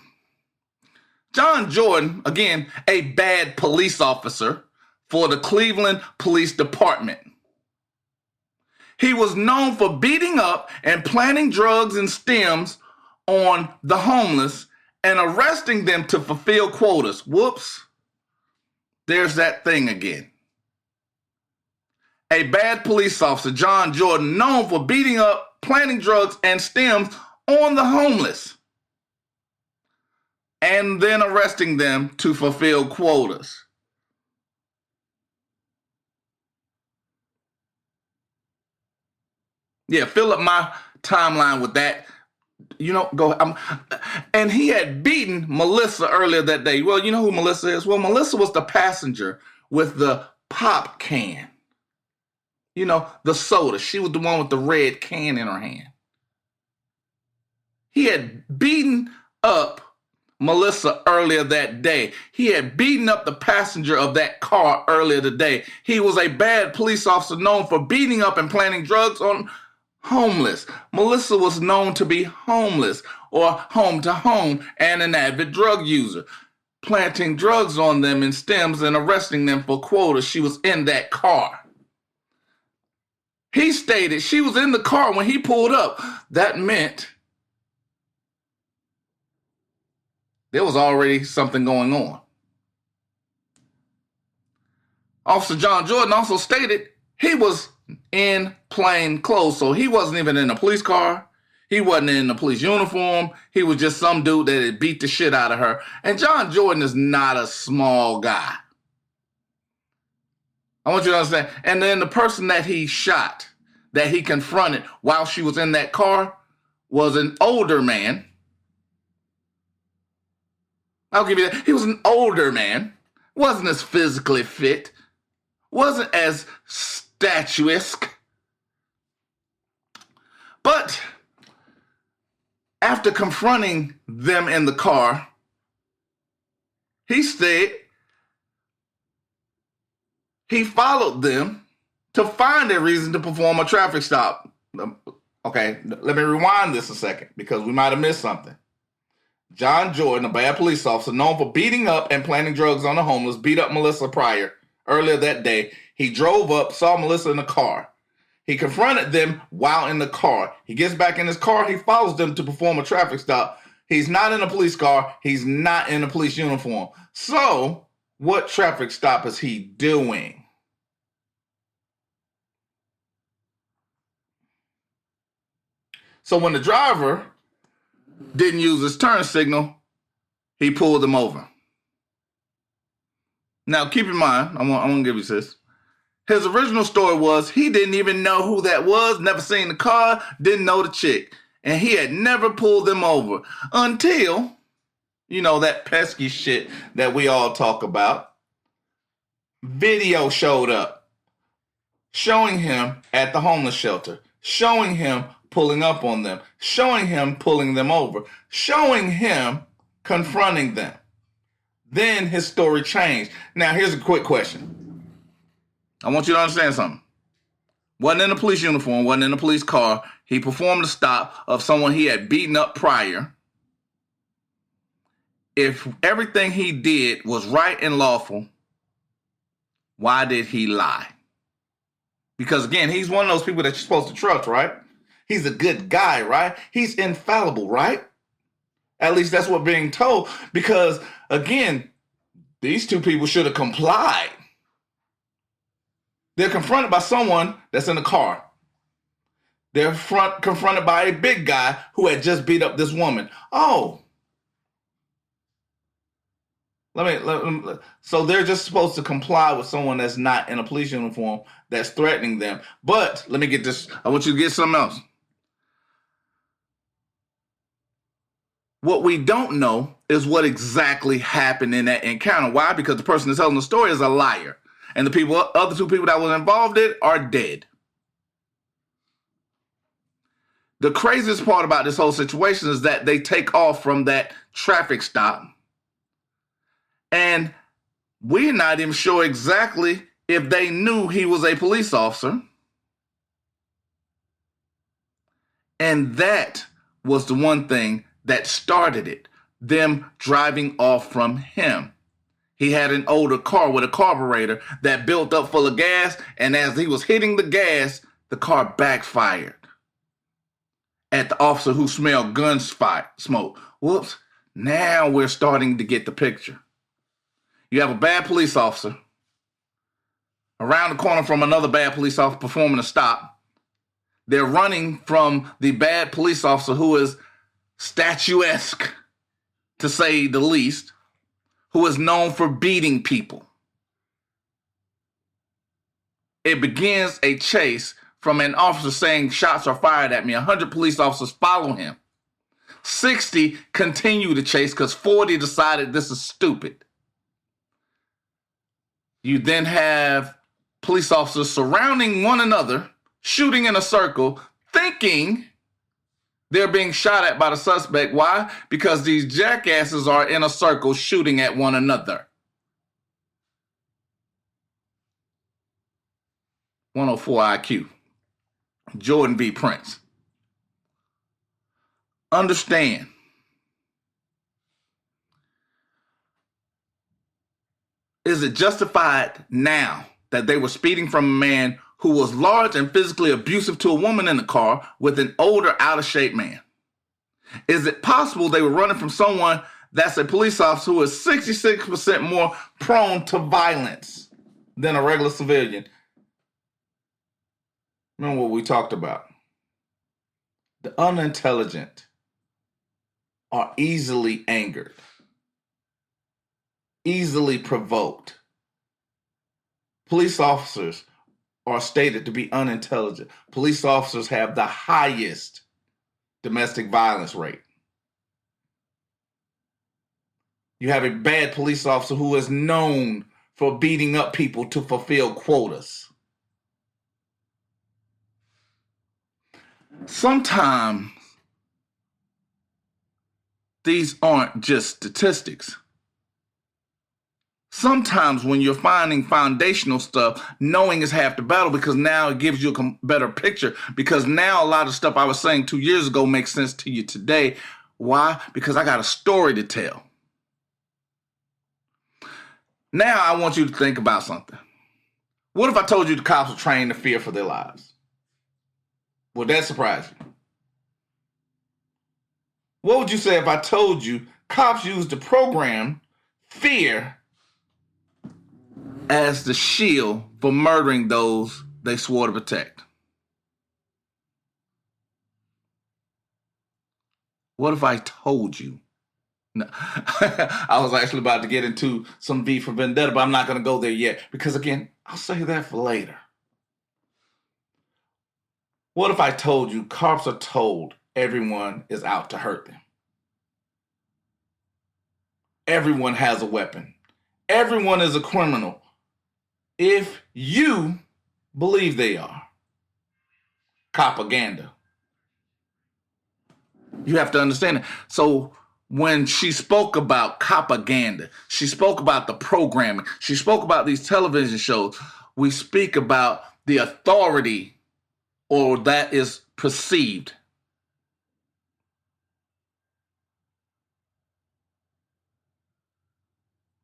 John Jordan, again, a bad police officer for the Cleveland Police Department. He was known for beating up and planting drugs and stems on the homeless and arresting them to fulfill quotas. Whoops. There's that thing again. A bad police officer, John Jordan, known for beating up, planting drugs and stems on the homeless and then arresting them to fulfill quotas. Yeah, fill up my timeline with that. You know, and he had beaten Melissa earlier that day. Well, you know who Melissa is? Well, Melissa was the passenger with the pop can. You know, the soda. She was the one with the red can in her hand. He had beaten up Melissa earlier that day. He had beaten up the passenger of that car earlier today. He was a bad police officer known for beating up and planting drugs on homeless. Melissa was known to be homeless or home to home and an avid drug user, planting drugs on them in stems and arresting them for quotas. She was in that car. He stated she was in the car when he pulled up. That meant there was already something going on. Officer John Jordan also stated he was in plain clothes, so he wasn't even in a police car. He wasn't in a police uniform. He was just some dude that had beat the shit out of her. And John Jordan is not a small guy. I want you to understand. And then the person that he shot, that he confronted while she was in that car, was an older man. I'll give you that. He was an older man. Wasn't as physically fit. Wasn't as statuesque. But after confronting them in the car, he said he followed them to find a reason to perform a traffic stop. Okay, let me rewind this a second because we might have missed something. John Jordan, a bad police officer known for beating up and planting drugs on the homeless, beat up Melissa Pryor earlier that day. He drove up, saw Melissa in the car. He confronted them while in the car. He gets back in his car. He follows them to perform a traffic stop. He's not in a police car. He's not in a police uniform. So, what traffic stop is he doing? So, when the driver didn't use his turn signal, he pulled them over. Now, keep in mind, I want to give you this. His original story was he didn't even know who that was, never seen the car, didn't know the chick. And he had never pulled them over until, that pesky shit that we all talk about. Video showed up showing him at the homeless shelter, showing him pulling up on them, showing him pulling them over, showing him confronting them. Then his story changed. Now, here's a quick question. I want you to understand something. Wasn't in a police uniform, wasn't in a police car. He performed a stop of someone he had beaten up prior. If everything he did was right and lawful, why did he lie? Because again, he's one of those people that you're supposed to trust, right? He's a good guy, right? He's infallible, right? At least that's what being told. Because again, these two people should have complied. They're confronted by someone that's in a car. They're confronted by a big guy who had just beat up this woman. Oh. So they're just supposed to comply with someone that's not in a police uniform that's threatening them. But let me get this. I want you to get something else. What we don't know is what exactly happened in that encounter. Why? Because the person that's telling the story is a liar. And the other two people that were involved in it are dead. The craziest part about this whole situation is that they take off from that traffic stop. And we're not even sure exactly if they knew he was a police officer. And that was the one thing that started it, them driving off from him. He had an older car with a carburetor that built up full of gas, and as he was hitting the gas, the car backfired at the officer who smelled gun smoke. Whoops, now we're starting to get the picture. You have a bad police officer around the corner from another bad police officer performing a stop. They're running from the bad police officer who is statuesque, to say the least, who is known for beating people. It begins a chase from an officer saying shots are fired at me. 100 police officers follow him. 60 continue the chase because 40 decided this is stupid. You then have police officers surrounding one another, shooting in a circle, thinking they're being shot at by the suspect. Why? Because these jackasses are in a circle shooting at one another. 104 IQ. Jordan B. Prince. Understand. Is it justified now that they were speeding from a man who was large and physically abusive to a woman in the car with an older, out-of-shape man? Is it possible they were running from someone that's a police officer who is 66% more prone to violence than a regular civilian? Remember what we talked about. The unintelligent are easily angered, easily provoked. Police officers are stated to be unintelligent. Police officers have the highest domestic violence rate. You have a bad police officer who is known for beating up people to fulfill quotas. Sometimes these aren't just statistics. Sometimes when you're finding foundational stuff, knowing is half the battle, because now it gives you a better picture. Because now a lot of stuff I was saying 2 years ago makes sense to you today. Why? Because I got a story to tell. Now I want you to think about something. What if I told you the cops were trained to fear for their lives? Would that surprise you? What would you say if I told you cops use the program fear as the shield for murdering those they swore to protect? What if I told you? No. I was actually about to get into some V for Vendetta, but I'm not going to go there yet because, again, I'll save that for later. What if I told you cops are told everyone is out to hurt them. Everyone has a weapon. Everyone is a criminal if you believe they are. Propaganda. You have to understand it. So when she spoke about propaganda, she spoke about the programming, she spoke about these television shows, we speak about the authority or that is perceived.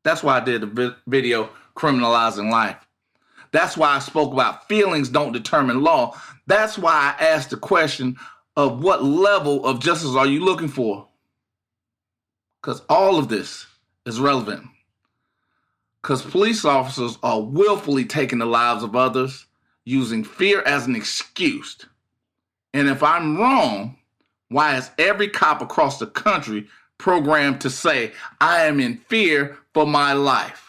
That's why I did the video criminalizing life. That's why I spoke about feelings don't determine law. That's why I asked the question of what level of justice are you looking for? Because all of this is relevant. Because police officers are willfully taking the lives of others, using fear as an excuse. And if I'm wrong, why is every cop across the country programmed to say, I am in fear for my life?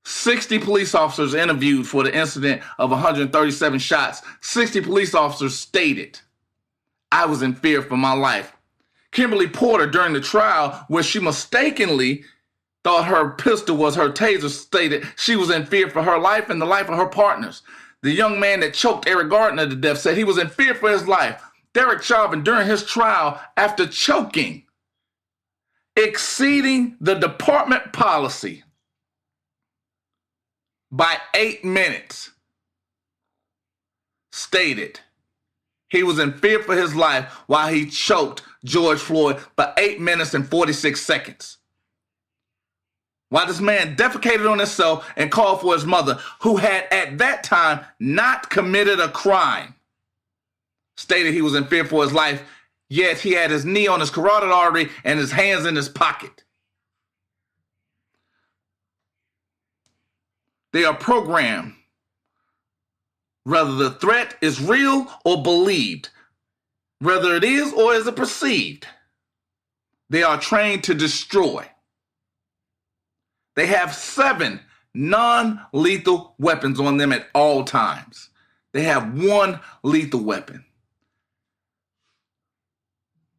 60 police officers interviewed for the incident of 137 shots. 60 police officers stated, I was in fear for my life. Kimberly Porter, during the trial where she mistakenly thought her pistol was her taser, stated she was in fear for her life and the life of her partners. The young man that choked Eric Gardner to death said he was in fear for his life. Derek Chauvin, during his trial, after choking, exceeding the department policy by 8 minutes, stated he was in fear for his life while he choked George Floyd for 8 minutes and 46 seconds. While this man defecated on himself and called for his mother, who had at that time not committed a crime, stated he was in fear for his life, yet he had his knee on his carotid artery and his hands in his pocket. They are programmed, whether the threat is real or believed, whether it is or is it perceived. They are trained to destroy. They have 7 non-lethal weapons on them at all times. They have 1 lethal weapon.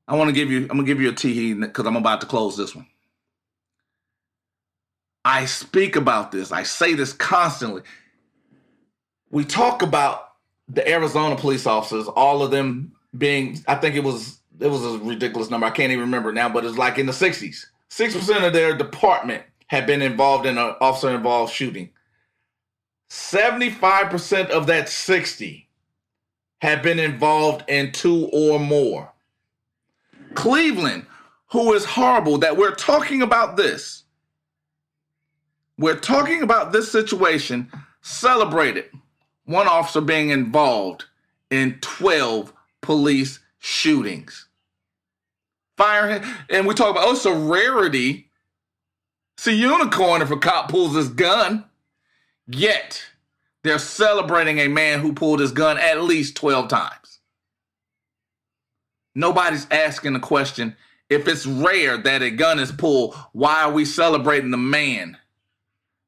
I'm gonna give you a tee because I'm about to close this one. I speak about this. I say this constantly. We talk about the Arizona police officers, all of them being, I think it was a ridiculous number. I can't even remember it now, but it's like in the 60s. 6% of their department had been involved in an officer-involved shooting. 75% of that 60 had been involved in 2 or more. Cleveland, who is horrible that we're talking about this. We're talking about this situation, celebrated 1 officer being involved in 12 police shootings. Fire him, and we talk about, it's a rarity. It's a unicorn if a cop pulls his gun. Yet, they're celebrating a man who pulled his gun at least 12 times. Nobody's asking the question, if it's rare that a gun is pulled, why are we celebrating the man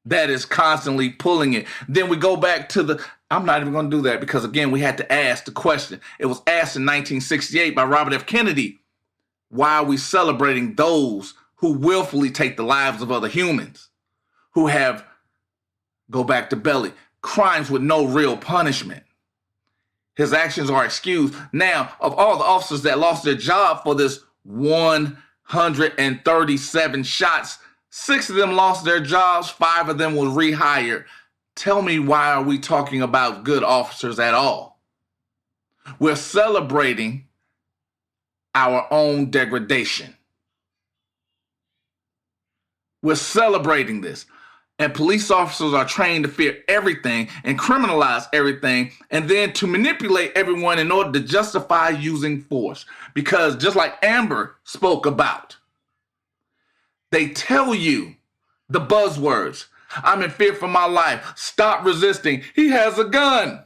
that is constantly pulling it? Then we go back to I'm not even going to do that because, again, we had to ask the question. It was asked in 1968 by Robert F. Kennedy, why are we celebrating those who willfully take the lives of other humans, who have, go back to Belly, crimes with no real punishment? His actions are excused. Now, of all the officers that lost their job for this 137 shots, 6 of them lost their jobs, 5 of them were rehired. Tell me, why are we talking about good officers at all? We're celebrating our own degradation. We're celebrating this. And police officers are trained to fear everything and criminalize everything, and then to manipulate everyone in order to justify using force. Because just like Amber spoke about, they tell you the buzzwords. I'm in fear for my life. Stop resisting. He has a gun.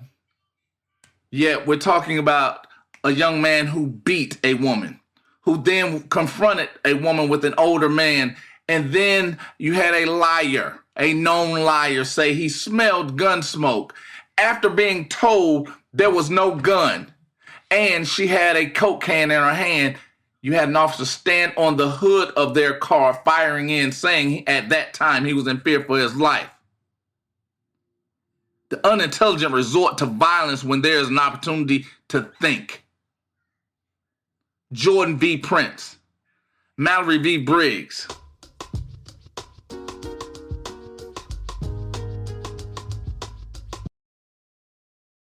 Yet we're talking about a young man who beat a woman, who then confronted a woman with an older man. And then you had a liar, a known liar, say he smelled gun smoke after being told there was no gun. and she had a Coke can in her hand. You had an officer stand on the hood of their car, firing in, saying at that time he was in fear for his life. The unintelligent resort to violence when there is an opportunity to think. Jordan v. Prince, Mallory v. Briggs.